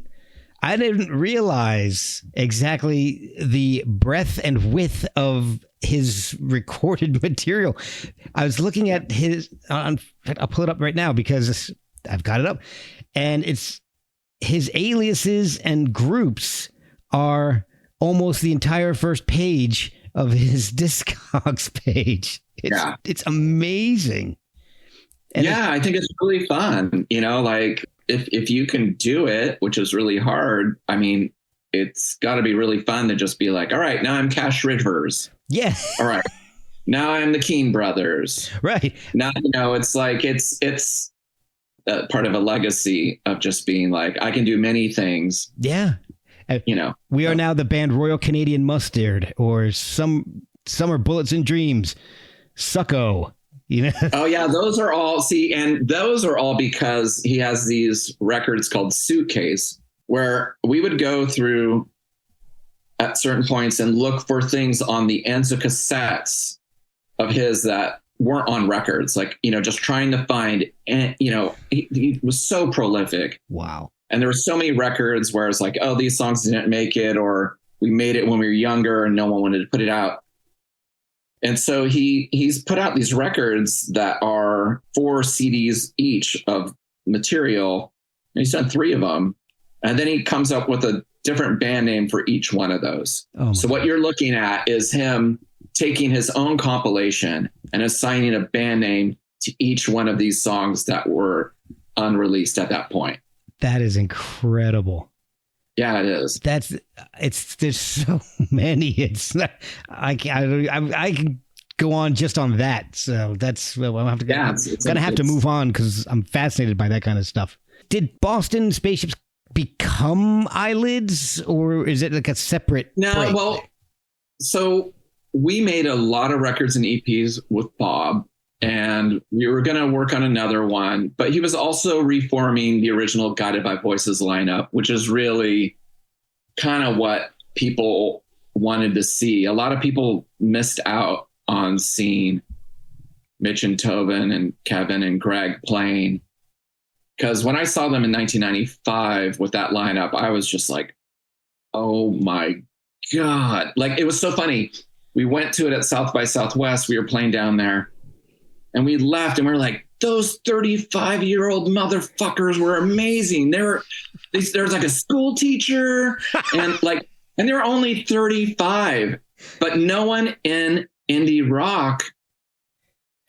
[SPEAKER 1] I didn't realize exactly the breadth and width of his recorded material. I was looking at I'll pull it up right now because I've got it up, and it's his aliases and groups are almost the entire first page of his Discogs page. It's amazing. And
[SPEAKER 2] I think it's really fun, like, if you can do it, which is really hard, I mean, it's got to be really fun to just be like, all right, now I'm Cash Rivers.
[SPEAKER 1] Yeah.
[SPEAKER 2] All right. Now I'm the Keene Brothers. Right. Now, it's like, it's part of a legacy of just being like, I can do many things.
[SPEAKER 1] Yeah. We are now the band Royal Canadian Mustard, or Summer Bullets and Dreams, Succo.
[SPEAKER 2] Oh yeah, those are all because he has these records called Suitcase, where we would go through at certain points and look for things on the ends of cassettes of his that weren't on records, like, just trying to find, and he was so prolific.
[SPEAKER 1] Wow.
[SPEAKER 2] And there were so many records where it's like, oh, these songs didn't make it, or we made it when we were younger and no one wanted to put it out. And so he's put out these records that are 4 CDs each of material. And he's done 3 of them. And then he comes up with a different band name for each one of those. So what you're looking at is him taking his own compilation and assigning a band name to each one of these songs that were unreleased at that point.
[SPEAKER 1] That is incredible.
[SPEAKER 2] Yeah, it is.
[SPEAKER 1] There's so many. It's not, I can go on just on that. So that's I'm gonna have to move on because I'm fascinated by that kind of stuff. Did Boston Spaceships become Eyelids, or is it like a separate?
[SPEAKER 2] No,
[SPEAKER 1] break?
[SPEAKER 2] Well, so we made a lot of records and EPs with Bob, and we were going to work on another one, but he was also reforming the original Guided by Voices lineup, which is really kind of what people wanted to see. A lot of people missed out on seeing Mitch and Tobin and Kevin and Greg playing, because when I saw them in 1995 with that lineup, I was just like, oh my God. Like, it was so funny. We went to it at South by Southwest. We were playing down there and we left and we were like, those 35-year-old motherfuckers were amazing. There was like a school teacher and they were only 35, but no one in indie rock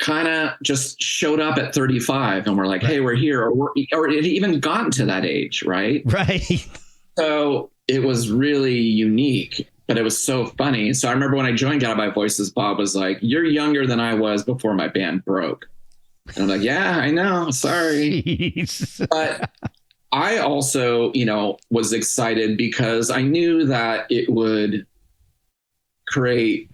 [SPEAKER 2] kind of just showed up at 35 and we're like, hey, we're here, or it had even gotten to that age, right?
[SPEAKER 1] Right. So
[SPEAKER 2] it was really unique, but it was so funny. So I remember when I joined Guided by Voices, Bob was like, you're younger than I was before my band broke. And I'm like, yeah, I know, sorry. Jeez. But I also, was excited because I knew that it would create,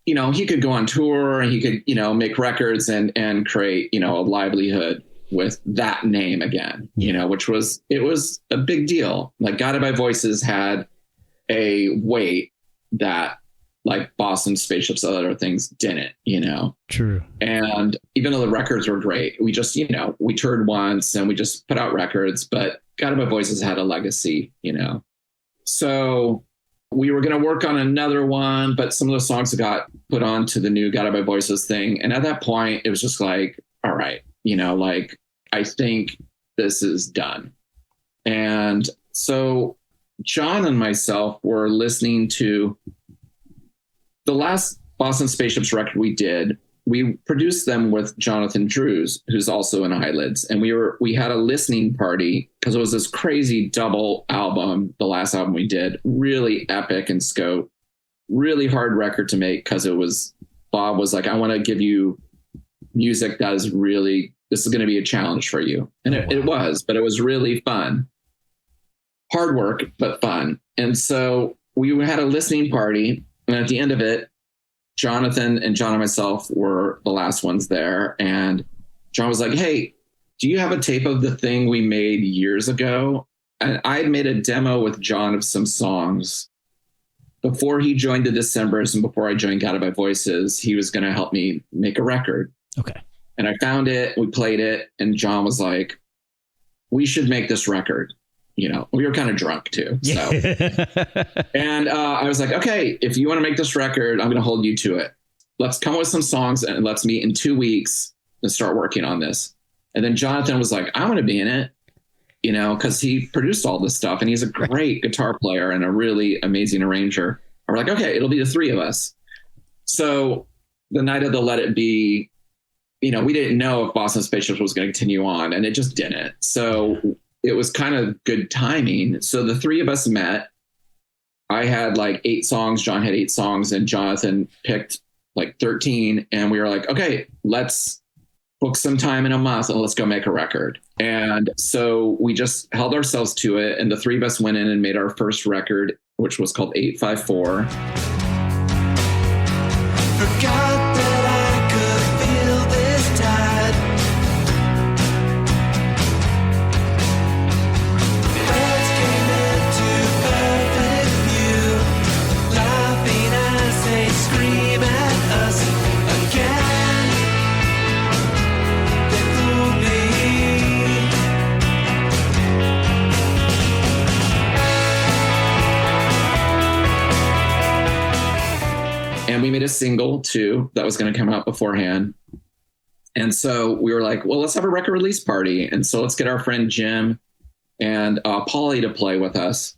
[SPEAKER 2] he could go on tour and he could, make records and create, a livelihood with that name again, which was a big deal. Like, Guided by Voices had a weight that like Boston Spaceships and other things didn't,
[SPEAKER 1] True.
[SPEAKER 2] And even though the records were great, we just, we toured once and we just put out records, but Guided by Voices had a legacy, So we were going to work on another one, but some of the songs got put onto the new Guided by Voices thing. And at that point, it was just like, all right, I think this is done. And so John and myself were listening to the last Boston Spaceships record we did. We produced them with Jonathan Drews, who's also in Eyelids. And we had a listening party because it was this crazy double album, the last album we did, really epic in scope, really hard record to make because Bob was like, I want to give you music that is really, this is going to be a challenge for you. And it was, but it was really fun. Hard work, but fun. And so we had a listening party. And at the end of it, Jonathan and John and myself were the last ones there. And John was like, hey, do you have a tape of the thing we made years ago? And I had made a demo with John of some songs before he joined the Decembers and before I joined Guided by Voices. He was going to help me make a record.
[SPEAKER 1] Okay.
[SPEAKER 2] And I found it, we played it, and John was like, we should make this record. We were kind of drunk too. So, and I was like, okay, if you want to make this record, I'm going to hold you to it. Let's come up with some songs and let's meet in 2 weeks and start working on this. And then Jonathan was like, I want to be in it, because he produced all this stuff and he's a great guitar player and a really amazing arranger. And we're like, okay, it'll be the three of us. So the night of the Let It Be, we didn't know if Boston Spaceships was going to continue on, and it just didn't. So it was kind of good timing. So the three of us met. I had like 8 songs. John had 8 songs, and Jonathan picked like 13. And we were like, okay, let's book some time in a month and let's go make a record. And so we just held ourselves to it. And the three of us went in and made our first record, which was called 854.
[SPEAKER 3] Forgot that I could feel this tide. Birds came into perfect view, laughing as they scream at us again. They fooled me.
[SPEAKER 2] And we made a single too that was going to come out beforehand. And so we were like, well, let's have a record release party. And so let's get our friend Jim and Paulie to play with us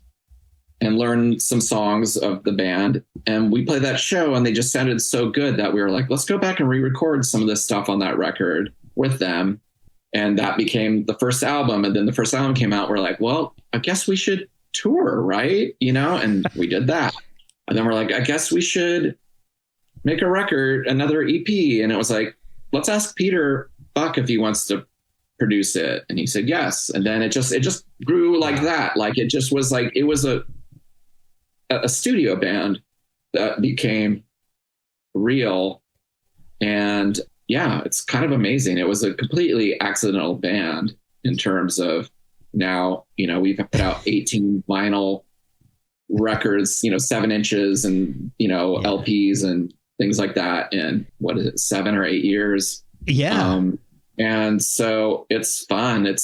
[SPEAKER 2] and learn some songs of the band. And we played that show and they just sounded so good that we were like, let's go back and re-record some of this stuff on that record with them. And that became the first album. And then the first album came out. We're like, well, I guess we should tour, right? And we did that. And then we're like, I guess we should make a record, another EP. And it was like, let's ask Peter Buck if he wants to produce it. And he said yes. And then it just grew like that. Like it just was like, it was a studio band that became real. And yeah, it's kind of amazing. It was a completely accidental band in terms of now, you know, we've put out 18 vinyl records, you know, 7 inches and, you know, LPs and things like that. And what is it, 7 or 8 years?
[SPEAKER 1] Yeah.
[SPEAKER 2] And so it's fun.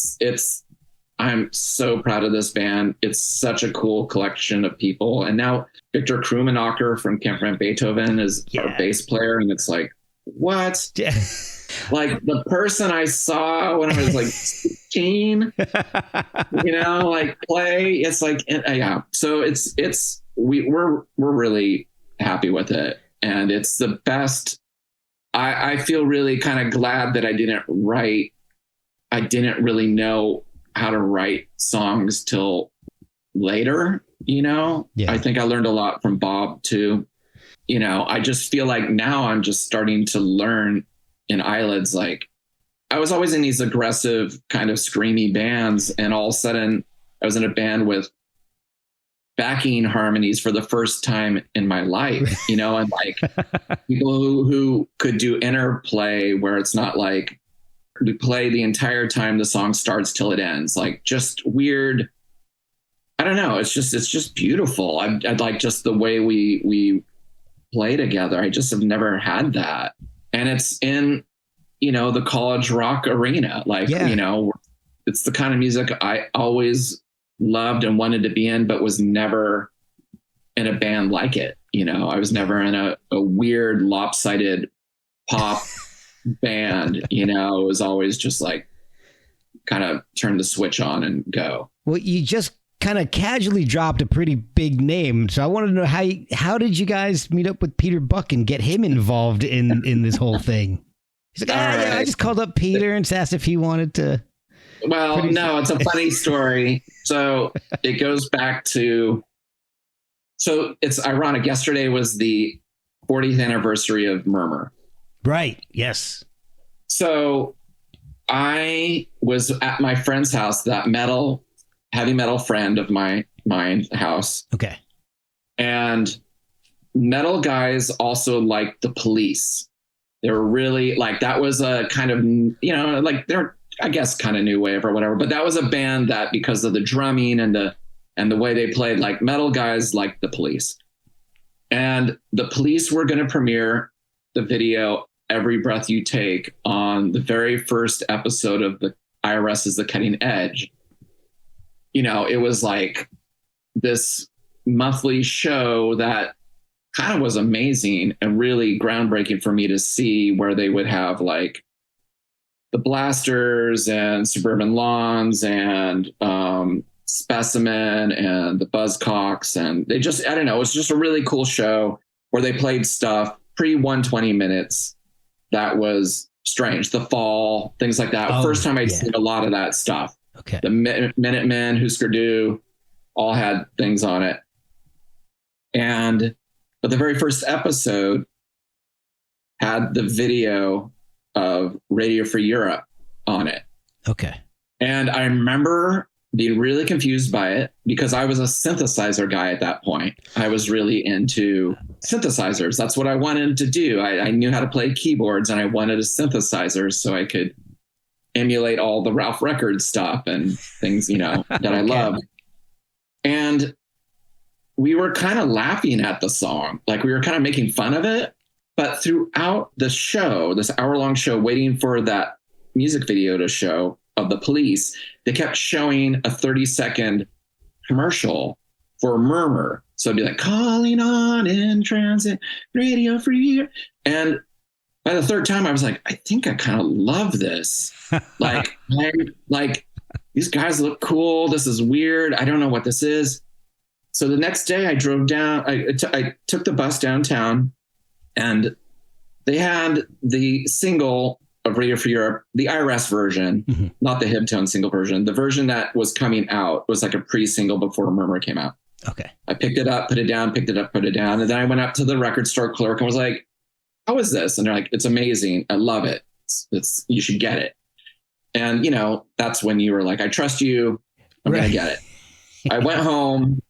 [SPEAKER 2] I'm so proud of this band. It's such a cool collection of people. And now Victor Krummenacher from Campfront Beethoven is our bass player. And it's like, what? Yeah. Like the person I saw when I was like 16, you know, like play. It's like, yeah. So we're really happy with it. And it's the best. I feel really kind of glad that I didn't really know how to write songs till later, you know. I think I learned a lot from Bob too. You know, I just feel like now I'm just starting to learn in Eyelids. Like I was always in these aggressive kind of screamy bands, and all of a sudden I was in a band with backing harmonies for the first time in my life, you know, and like people who could do interplay where it's not like we play the entire time the song starts till it ends, like just weird. I don't know. It's just beautiful. I'd like just the way we play together. I just have never had that. And it's in, you know, the college rock arena. Like, you know, it's the kind of music I always loved and wanted to be in, but was never in a band like it. You know, I was never in a weird lopsided pop band, you know. It was always just like kind of turn the switch on and go.
[SPEAKER 1] Well, you just kind of casually dropped a pretty big name. So I wanted to know how did you guys meet up with Peter Buck and get him involved in this whole thing? He's like, I just called up Peter and asked if he wanted to.
[SPEAKER 2] Well, no, it's a funny story. So it goes back to, so it's ironic. Yesterday was the 40th anniversary of Murmur.
[SPEAKER 1] Right. Yes.
[SPEAKER 2] So I was at my friend's house, that heavy metal friend of mine house.
[SPEAKER 1] Okay.
[SPEAKER 2] And metal guys also liked the Police. They were really like, that was a kind of, you know, like they're, I guess, kind of new wave or whatever, but that was a band that, because of the drumming and the way they played, like metal guys liked the Police. And the Police were going to premiere the video Every Breath You Take on the very first episode of the IRS is the Cutting Edge. You know, it was like this monthly show that kind of was amazing and really groundbreaking for me to see, where they would have like the Blasters and Suburban Lawns and Specimen and the Buzzcocks. And they just, I don't know, it was just a really cool show where they played stuff pre 120 minutes. That was strange. The Fall, things like that. First time I'd seen a lot of that stuff.
[SPEAKER 1] Okay.
[SPEAKER 2] The Minutemen, Husker Du, all had things on it. But the very first episode had the video of Radio Free Europe on it.
[SPEAKER 1] Okay.
[SPEAKER 2] And I remember being really confused by it because I was a synthesizer guy at that point. I was really into synthesizers. That's what I wanted to do. I knew how to play keyboards and I wanted a synthesizer so I could emulate all the Ralph Records stuff and things, you know, that I love. And we were kind of laughing at the song, like we were kind of making fun of it. But throughout the show, this hour-long show, waiting for that music video to show of the Police, they kept showing a 30-second commercial for Murmur. So it'd be like, calling on in transit, Radio Free. And by the third time, I was like, I think I kind of love this. Like these guys look cool. This is weird. I don't know what this is. So the next day I drove down, I took the bus downtown, and they had the single of Radio Free Europe, the IRS version, not the Hibtone single version. The version that was coming out was like a pre-single before Murmur came out.
[SPEAKER 1] Okay.
[SPEAKER 2] I picked it up, put it down, picked it up, put it down. And then I went up to the record store clerk and was like, how is this? And they're like, it's amazing. I love it. It's you should get it. And, you know, that's when you were like, I trust you. I'm going to get it. I went home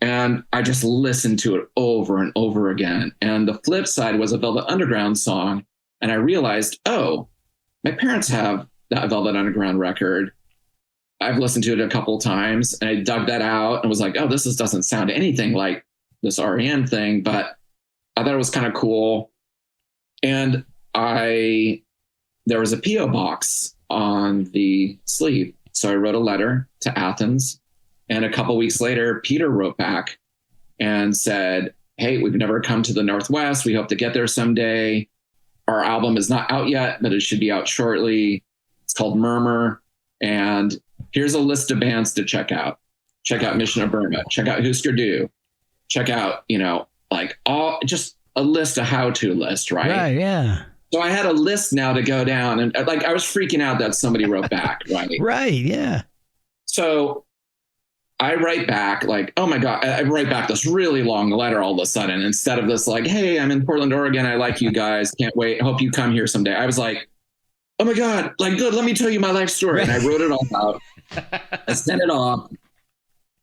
[SPEAKER 2] and I just listened to it over and over again. And the flip side was a Velvet Underground song. And I realized, oh, my parents have that Velvet Underground record. I've listened to it a couple of times and I dug that out and was like, oh, this doesn't sound anything like this REM thing, but I thought it was kind of cool. And there was a P.O. box on the sleeve. So I wrote a letter to Athens, and a couple weeks later, Peter wrote back and said, hey, we've never come to the Northwest. We hope to get there someday. Our album is not out yet, but it should be out shortly. It's called Murmur. And here's a list of bands to check out. Check out Mission of Burma. Check out Husker Du. Check out, you know, like just a list, a how-to list, right?
[SPEAKER 1] Right, yeah.
[SPEAKER 2] So I had a list now to go down, and like I was freaking out that somebody wrote back, right?
[SPEAKER 1] Right, yeah.
[SPEAKER 2] So I write back like, oh my God, I write back this really long letter all of a sudden, instead of this like, hey, I'm in Portland, Oregon. I like you guys. Can't wait. Hope you come here someday. I was like, oh my God, like, good. Let me tell you my life story. And I wrote it all out. I sent it off.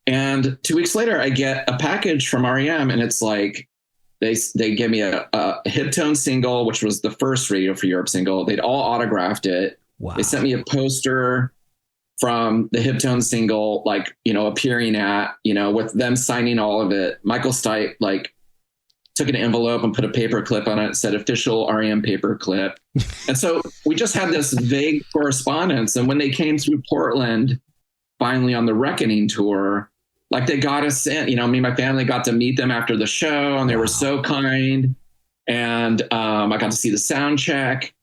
[SPEAKER 2] And 2 weeks later, I get a package from REM, and it's like, they gave me a Hip Tone single, which was the first Radio for Europe single. They'd all autographed it.
[SPEAKER 1] Wow.
[SPEAKER 2] They sent me a poster from the Hip Tone single, like, you know, appearing at, you know, with them signing all of it. Michael Stipe, like, took an envelope and put a paper clip on it, said official REM paper clip. And so we just had this vague correspondence. And when they came through Portland, finally on the Reckoning tour, like they got us in, you know, me and my family got to meet them after the show, and they were so kind. And I got to see the sound check.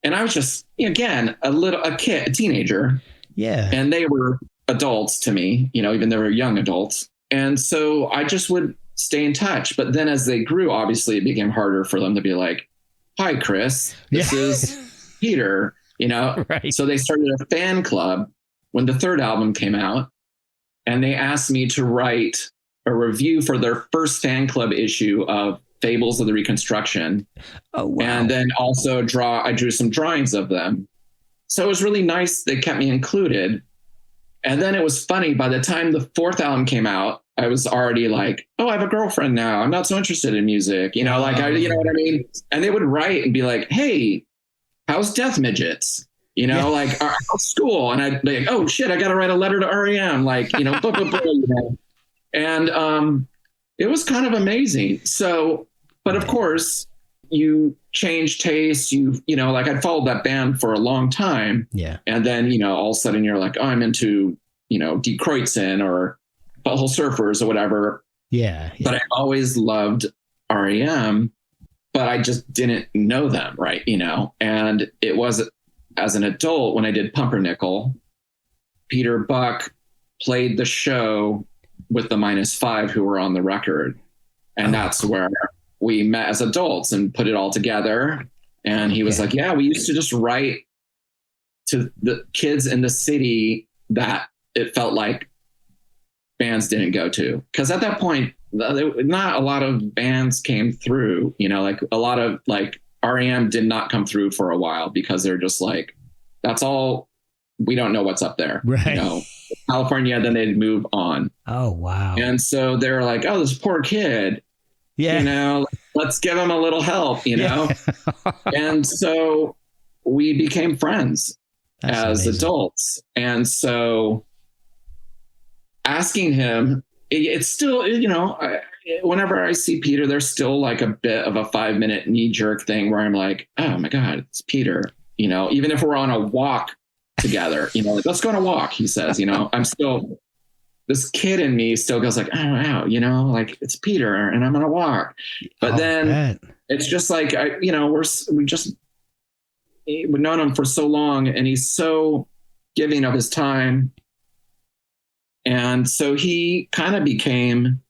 [SPEAKER 2] And I was just, again, a kid, a teenager.
[SPEAKER 1] Yeah.
[SPEAKER 2] And they were adults to me, you know, even they were young adults. And so I just would stay in touch. But then as they grew, obviously it became harder for them to be like, hi, Chris, this is Peter, you know?
[SPEAKER 1] Right.
[SPEAKER 2] So they started a fan club when the third album came out. And they asked me to write a review for their first fan club issue of Fables of the Reconstruction.
[SPEAKER 1] Oh, wow.
[SPEAKER 2] And then also I drew some drawings of them. So it was really nice. They kept me included. And then it was funny. By the time the fourth album came out, I was already like, oh, I have a girlfriend now. I'm not so interested in music. You know, like, you know what I mean? And they would write and be like, hey, how's Death Midgets? You know, like, how's school? And I'd be like, oh shit, I got to write a letter to REM. Like, you know, blah, blah, blah, you know? And it was kind of amazing. So, but of course, you change tastes. You know, like I'd followed that band for a long time.
[SPEAKER 1] Yeah.
[SPEAKER 2] And then, you know, all of a sudden you're like, oh, I'm into, you know, Die Kreutzen or Butthole Surfers or whatever.
[SPEAKER 1] Yeah.
[SPEAKER 2] But I always loved REM, but I just didn't know them, right? You know, and it was as an adult when I did Pumpernickel, Peter Buck played the show with the -5 who were on the record. And that's where we met as adults and put it all together. And he was like, yeah, we used to just write to the kids in the city that it felt like bands didn't go to. Because at that point, not a lot of bands came through, you know, like a lot of like REM did not come through for a while because they're just like, that's all, we don't know what's up there.
[SPEAKER 1] Right.
[SPEAKER 2] You know, California, then they'd move on.
[SPEAKER 1] Oh, wow.
[SPEAKER 2] And so they're like, oh, this poor kid.
[SPEAKER 1] Yeah.
[SPEAKER 2] You know, let's give him a little help, you know? And so we became friends as adults. And so asking him, it's still, you know, whenever I see Peter, there's still like a bit of a 5-minute knee-jerk thing where I'm like, oh my God, it's Peter. You know, even if we're on a walk together, you know, like, let's go on a walk, he says, you know, I'm still, this kid in me still goes like, oh, wow, you know, like it's Peter and I'm on a walk. But then it's just like, you know, we've known him for so long and he's so giving of his time. And so he kind of became,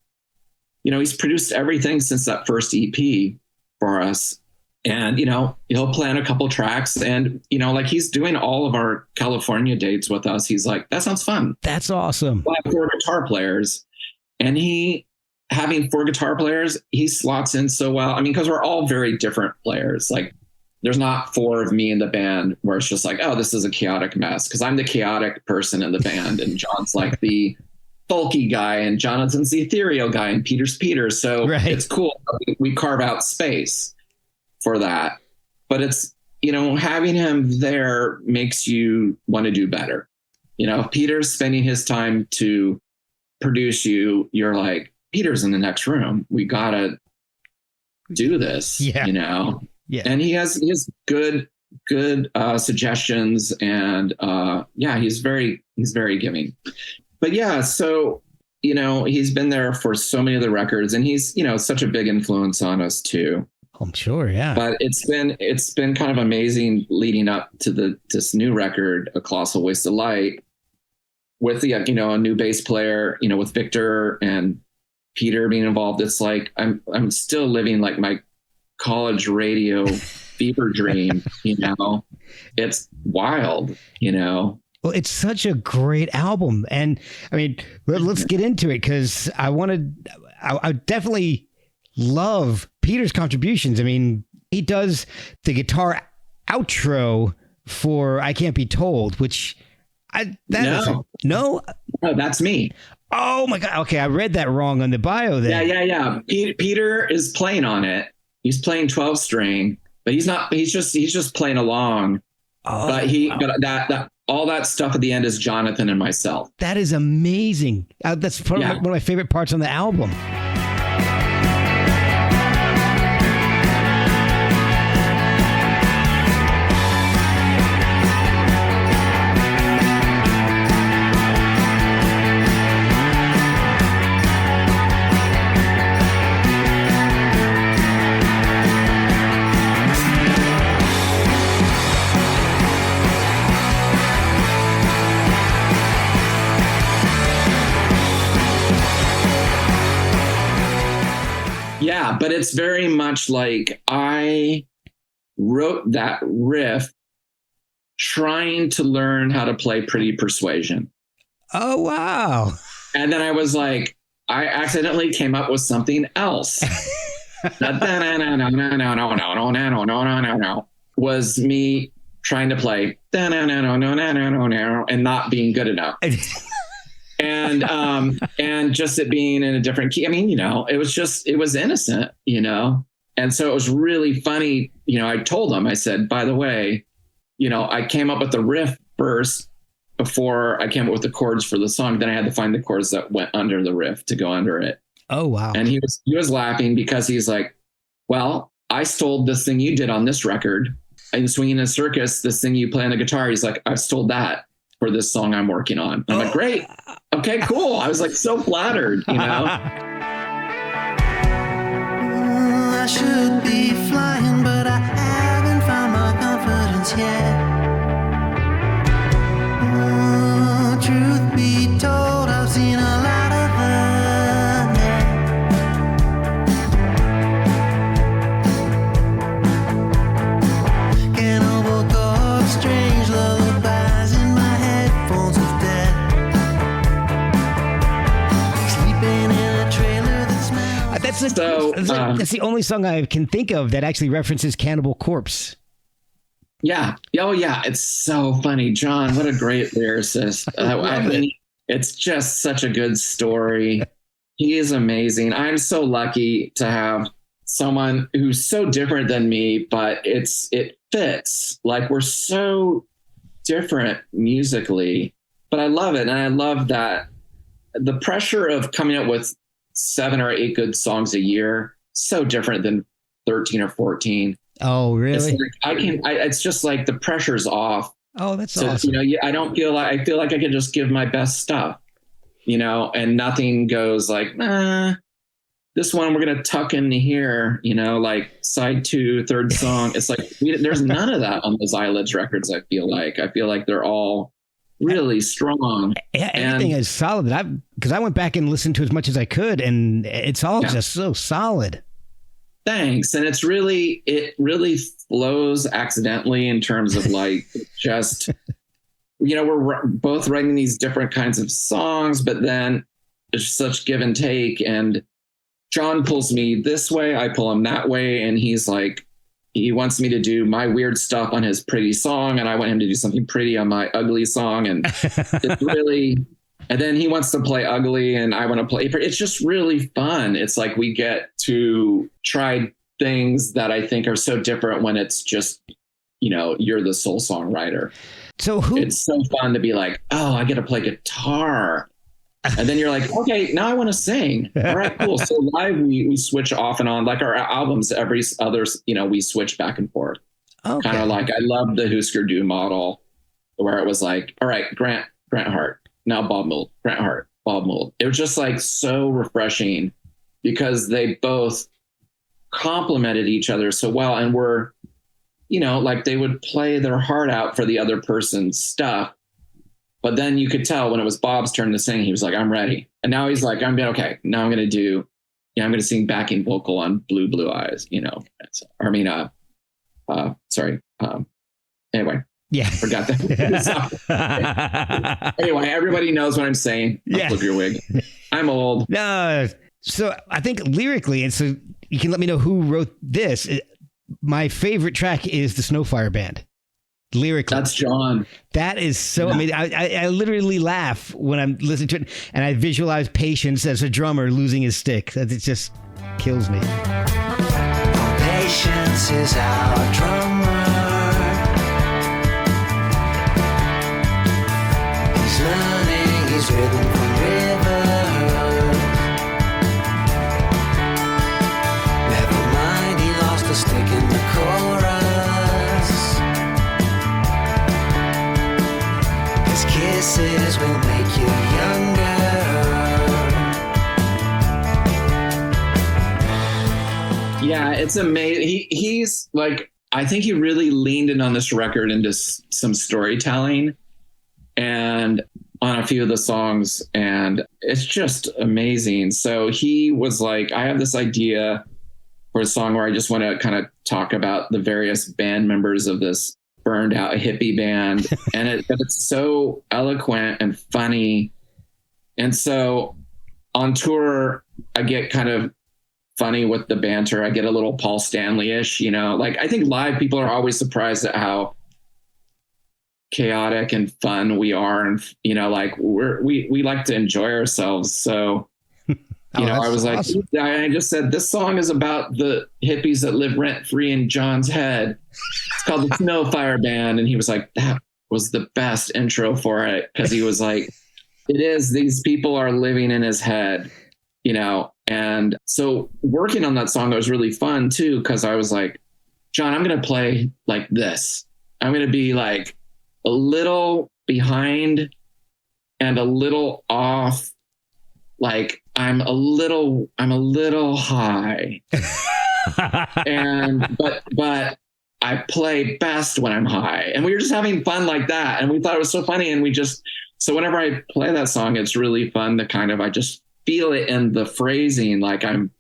[SPEAKER 2] you know, he's produced everything since that first EP for us. And, you know, he'll plan a couple tracks and, you know, like he's doing all of our California dates with us. He's like, that sounds fun.
[SPEAKER 1] That's awesome.
[SPEAKER 2] We'll have 4 guitar players. And he having 4 guitar players, he slots in so well. I mean, because we're all very different players. Like, there's not 4 of me in the band where it's just like, oh, this is a chaotic mess. Because I'm the chaotic person in the band, and John's like the folky guy, and Jonathan's the ethereal guy, and Peter's Peter. So It's cool. We carve out space for that. But it's, having him there makes you want to do better. If Peter's spending his time to produce you, you're like, Peter's in the next room. We gotta do this. Yeah. And he has good suggestions, and he's very giving. But yeah, so he's been there for so many of the records, and he's such a big influence on us too.
[SPEAKER 1] I'm sure, yeah.
[SPEAKER 2] But it's been kind of amazing leading up to this new record, A Colossal Waste of Light, with the a new bass player, with Victor and Peter being involved. It's like I'm still living like my college radio fever dream. It's wild.
[SPEAKER 1] Well, it's such a great album, and I mean, let's get into it, because I definitely love Peter's contributions. I mean, he does the guitar outro for "I Can't Be Told," which no,
[SPEAKER 2] that's me.
[SPEAKER 1] Oh my God. Okay. I read that wrong on the bio there.
[SPEAKER 2] Yeah. Peter is playing on it. He's playing 12 string, but he's just playing along. Oh, but that all that stuff at the end is Jonathan and myself.
[SPEAKER 1] That is amazing. That's one of my favorite parts on the album.
[SPEAKER 2] Yeah, but it's very much like I wrote that riff trying to learn how to play Pretty Persuasion.
[SPEAKER 1] Oh, wow.
[SPEAKER 2] And then I was like, I accidentally came up with something else. Was me trying to play and not being good enough. And just it being in a different key. I mean, it was innocent, and so it was really funny. I told them, I said, by the way, I came up with the riff first before I came up with the chords for the song. Then I had to find the chords that went under the riff to go under it.
[SPEAKER 1] Oh, wow.
[SPEAKER 2] And he was laughing because he's like, well, I stole this thing you did on this record. In Swinging in a Circus, this thing you play on the guitar. He's like, I stole that for this song I'm working on. I'm like, great. Okay, cool. I was like so flattered,
[SPEAKER 3] I should be flying, but I haven't found my confidence yet. Truth be told, I've seen a lot of the cannibal corpse, strange lullabies in my headphones of death.
[SPEAKER 1] That's the only song I can think of that actually references Cannibal Corpse.
[SPEAKER 2] Yeah. Oh, yeah. It's so funny. John, what a great lyricist. I mean, it's just such a good story. He is amazing. I'm so lucky to have someone who's so different than me, but it fits. Like, we're so different musically, but I love it. And I love that the pressure of coming up with 7 or 8 good songs a year, so different than 13 or 14.
[SPEAKER 1] Oh, really?
[SPEAKER 2] It's just like the pressure's off.
[SPEAKER 1] Oh, that's awesome.
[SPEAKER 2] I feel like I can just give my best stuff, and nothing goes like, this one we're going to tuck in here, like side 2, third song. It's like, there's none of that on those Eyelids records. I feel like they're all really strong.
[SPEAKER 1] Yeah, everything is solid. Because I went back and listened to as much as I could, and it's all just so solid.
[SPEAKER 2] Thanks. And it really flows accidentally in terms of like, just, we're both writing these different kinds of songs, but then it's such give and take. And John pulls me this way, I pull him that way, and he's like, he wants me to do my weird stuff on his pretty song, and I want him to do something pretty on my ugly song, and it's really, and then he wants to play ugly, and I want to play. It's just really fun. It's like we get to try things that I think are so different when it's just, you know, you're the sole songwriter.
[SPEAKER 1] So
[SPEAKER 2] it's so fun to be like, oh, I get to play guitar. And then you're like, okay, now I want to sing. All right, cool. So live, we switch off and on. Like our albums, every other, you know, we switch back and forth. Okay. Kind of like, I love the Husker Du model, where it was like, all right, Grant Hart, now Bob Mould, Grant Hart, Bob Mould. It was just like so refreshing because they both complemented each other so well, and were, you know, like they would play their heart out for the other person's stuff. But then you could tell when it was Bob's turn to sing, he was like, I'm ready. And now he's like, okay, now I'm going to sing backing vocal on Blue Eyes, you know. Anyway.
[SPEAKER 1] Yeah.
[SPEAKER 2] Forgot that. Anyway, everybody knows what I'm saying.
[SPEAKER 1] Yeah.
[SPEAKER 2] Flip your wig. I'm old.
[SPEAKER 1] No. So I think lyrically, and so you can let me know who wrote this. My favorite track is the Snowfire Band. Lyrically,
[SPEAKER 2] that's John.
[SPEAKER 1] That is so amazing. I literally laugh when I'm listening to it, and I visualize Patience as a drummer losing his stick. It just kills me.
[SPEAKER 3] Patience is our drummer. He's learning his rhythm from River. Never mind, he lost a stick in the chorus. Kisses will make you younger.
[SPEAKER 2] Yeah, it's amazing. He's like, I think he really leaned in on this record into some storytelling and on a few of the songs, and it's just amazing. So he was like, I have this idea for a song where I just want to kind of talk about the various band members of this burned out hippie band, but it's so eloquent and funny. And so on tour, I get kind of funny with the banter. I get a little Paul Stanley-ish, you know, like I think live people are always surprised at how chaotic and fun we are. And, you know, like we like to enjoy ourselves. So, you know, I was awesome. Like, I just said, this song is about the hippies that live rent free in John's head. It's called the Snowfire Band. And he was like, that was the best intro for it. Cause he was like, it is, these people are living in his head, you know? And so working on that song, it was really fun too. Cause I was like, John, I'm going to play like this. I'm going to be like a little behind and a little off. Like I'm a little high but I play best when I'm high, and we were just having fun like that. And we thought it was so funny. And so whenever I play that song, it's really fun to kind of, I just feel it in the phrasing. Like I'm,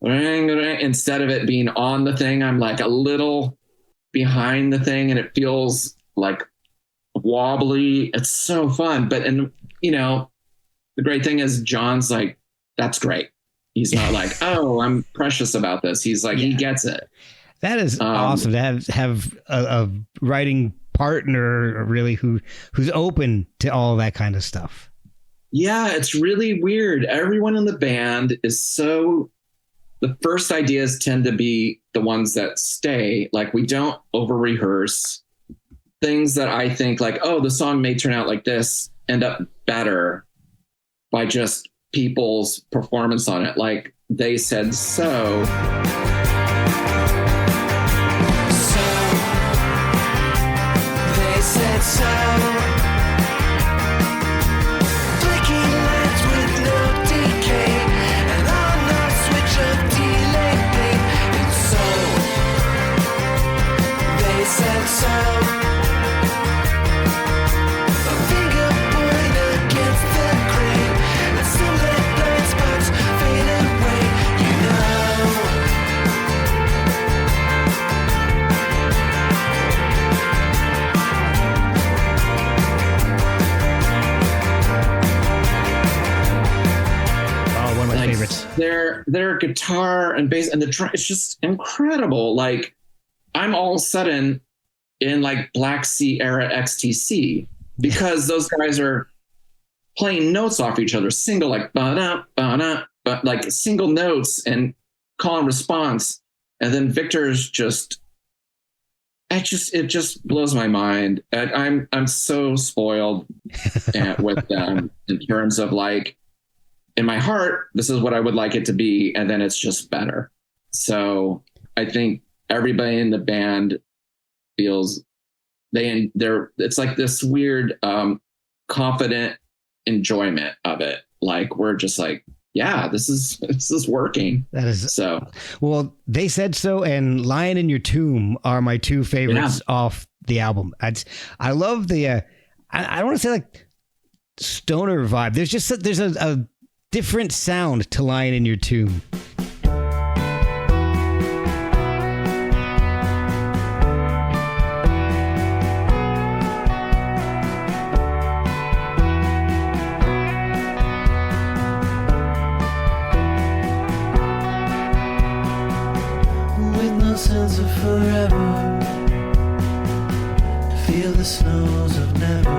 [SPEAKER 2] instead of it being on the thing, I'm like a little behind the thing, and it feels like wobbly. It's so fun. And you know, the great thing is John's like, that's great. He's not like, oh, I'm precious about this. He's like, he gets it.
[SPEAKER 1] That is awesome to have a writing partner really who's open to all that kind of stuff.
[SPEAKER 2] Yeah, it's really weird. Everyone in the band is the first ideas tend to be the ones that stay. Like we don't over rehearse things that I think like, oh, the song may turn out like this, end up better by just people's performance on it. Like they said so.
[SPEAKER 3] They said so. Blinking lights with no decay, and on the switch of delay pain. And so they said so. A finger pointed against the grain, and still let blind spots fade away. You know.
[SPEAKER 1] Oh, one of my favorites.
[SPEAKER 2] their guitar and bass and the drum, it's just incredible. Like I'm all of a sudden in like Black Sea era XTC because those guys are playing notes off each other, single like ba-da, ba-da, but like single notes and call and response. And then Victor's it just blows my mind. And I'm so spoiled with them in terms of like, in my heart, this is what I would like it to be. And then it's just better. So I think everybody in the band feels it's like this weird, confident enjoyment of it. Like, we're just like, yeah, this is working. That is so.
[SPEAKER 1] Well, They Said So and Lion in Your Tomb are my two favorites off the album. I love the, I don't want to say like stoner vibe. There's a different sound to Lion in Your Tomb.
[SPEAKER 3] Sense of forever, feel the snows of never.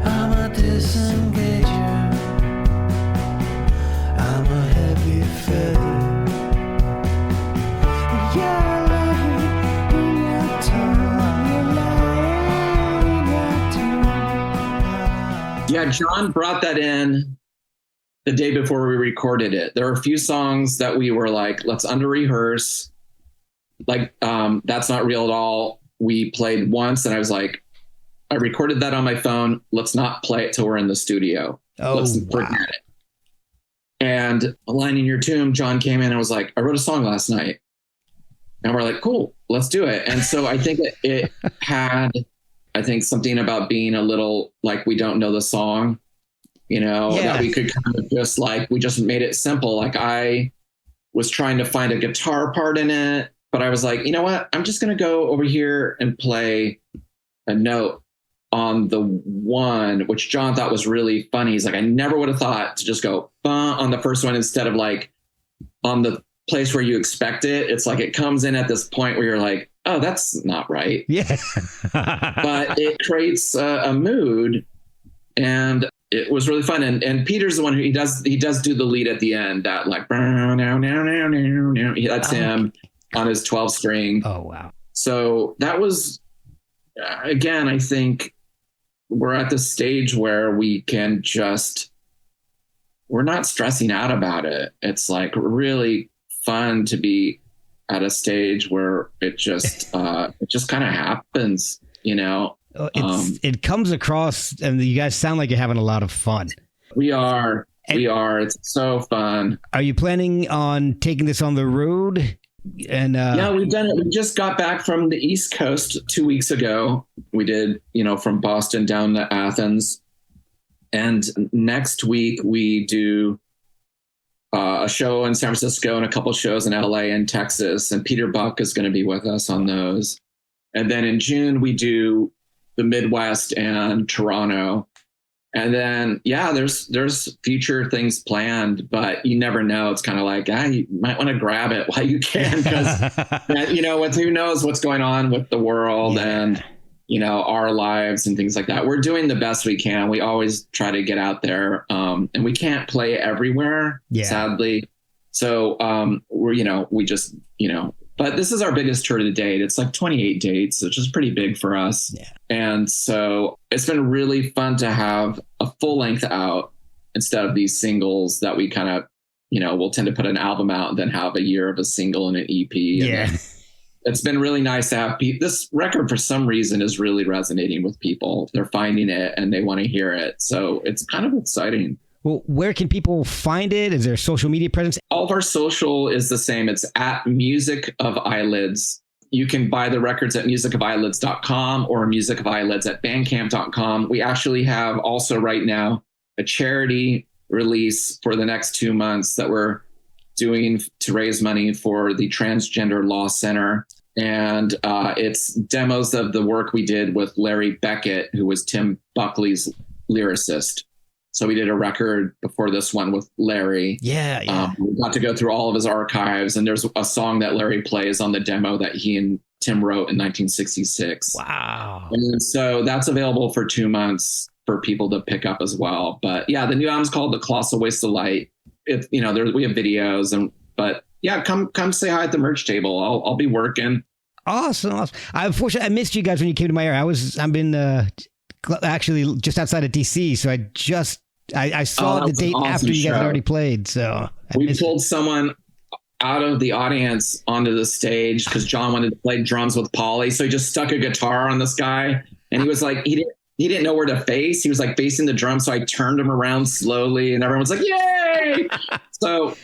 [SPEAKER 3] I'm a disengager, I'm a heavy feather. You're lying in your tongue, you're lying in your tongue.
[SPEAKER 2] Yeah, John brought that in the day before we recorded it. There were a few songs that we were like, let's under rehearse. Like, That's Not Real at All. We played once and I was like, I recorded that on my phone. Let's not play it till we're in the studio. Let's forget it. And Lion in Your Tomb, John came in and was like, I wrote a song last night. And we're like, cool, let's do it. And so I think it had, something about being a little like, we don't know the song. That we could kind of just like, we just made it simple. Like I was trying to find a guitar part in it, but I was like, you know what? I'm just going to go over here and play a note on the one, which John thought was really funny. He's like, I never would have thought to just go on the first one instead of like on the place where you expect it. It's like, it comes in at this point where you're like, oh, that's not right.
[SPEAKER 1] Yeah.
[SPEAKER 2] But it creates a mood, and it was really fun. And Peter's the one who he does do the lead at the end, that like, that's him on his 12 string.
[SPEAKER 1] Oh, wow.
[SPEAKER 2] So that was, again, I think we're at the stage where we can we're not stressing out about it. It's like really fun to be at a stage where it just kind of happens,
[SPEAKER 1] It comes across, and you guys sound like you're having a lot of fun.
[SPEAKER 2] We are. It's so fun.
[SPEAKER 1] Are you planning on taking this on the road? And
[SPEAKER 2] yeah, we've done it. We just got back from the East Coast 2 weeks ago. We did, from Boston down to Athens. And next week we do a show in San Francisco and a couple shows in LA and Texas. And Peter Buck is going to be with us on those. And then in June we do the Midwest and Toronto. And then, there's future things planned, but you never know. It's kind of like, you might want to grab it while you can, because, who knows what's going on with the world and, our lives and things like that. We're doing the best we can. We always try to get out there, and we can't play everywhere, sadly. So we just, but this is our biggest tour to date. It's like 28 dates, which is pretty big for us. Yeah. And so it's been really fun to have a full length out instead of these singles that we kind of, we'll tend to put an album out and then have a year of a single and an EP.
[SPEAKER 1] Yeah.
[SPEAKER 2] It's been really nice to have this record for some reason is really resonating with people. They're finding it and they want to hear it. So it's kind of exciting.
[SPEAKER 1] Well, where can people find it? Is there a social media presence?
[SPEAKER 2] All of our social is the same. It's at Music of Eyelids. You can buy the records at musicofeyelids.com or Music of Eyelids at bandcamp.com. We actually have also right now a charity release for the next 2 months that we're doing to raise money for the Transgender Law Center. And it's demos of the work we did with Larry Beckett, who was Tim Buckley's lyricist. So we did a record before this one with Larry.
[SPEAKER 1] Yeah.
[SPEAKER 2] We got to go through all of his archives, and there's a song that Larry plays on the demo that he and Tim wrote in 1966.
[SPEAKER 1] Wow.
[SPEAKER 2] And so that's available for 2 months for people to pick up as well. But yeah, the new album's called The Colossal Waste of Light. It, you know, we have videos, but yeah, come say hi at the merch table. I'll be working.
[SPEAKER 1] Awesome. Unfortunately, I missed you guys when you came to my area. I've been actually just outside of DC, so I saw the date
[SPEAKER 2] awesome
[SPEAKER 1] after you guys had
[SPEAKER 2] show.
[SPEAKER 1] already played. So
[SPEAKER 2] we pulled someone out of the audience onto the stage because John wanted to play drums with Polly, so he just stuck a guitar on this guy, and he was like, he didn't know where to face. He was like facing the drum, so I turned him around slowly, and everyone was like, "Yay!" So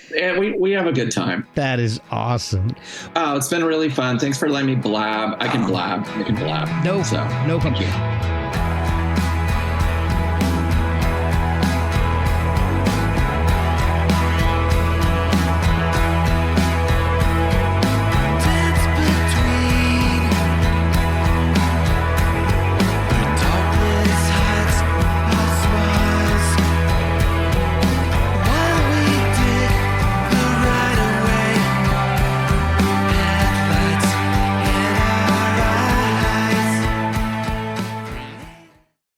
[SPEAKER 2] we have a good time.
[SPEAKER 1] That is awesome.
[SPEAKER 2] Oh, it's been really fun. Thanks for letting me blab. I can blab.
[SPEAKER 1] No,
[SPEAKER 2] So
[SPEAKER 1] no problem.
[SPEAKER 2] thank you.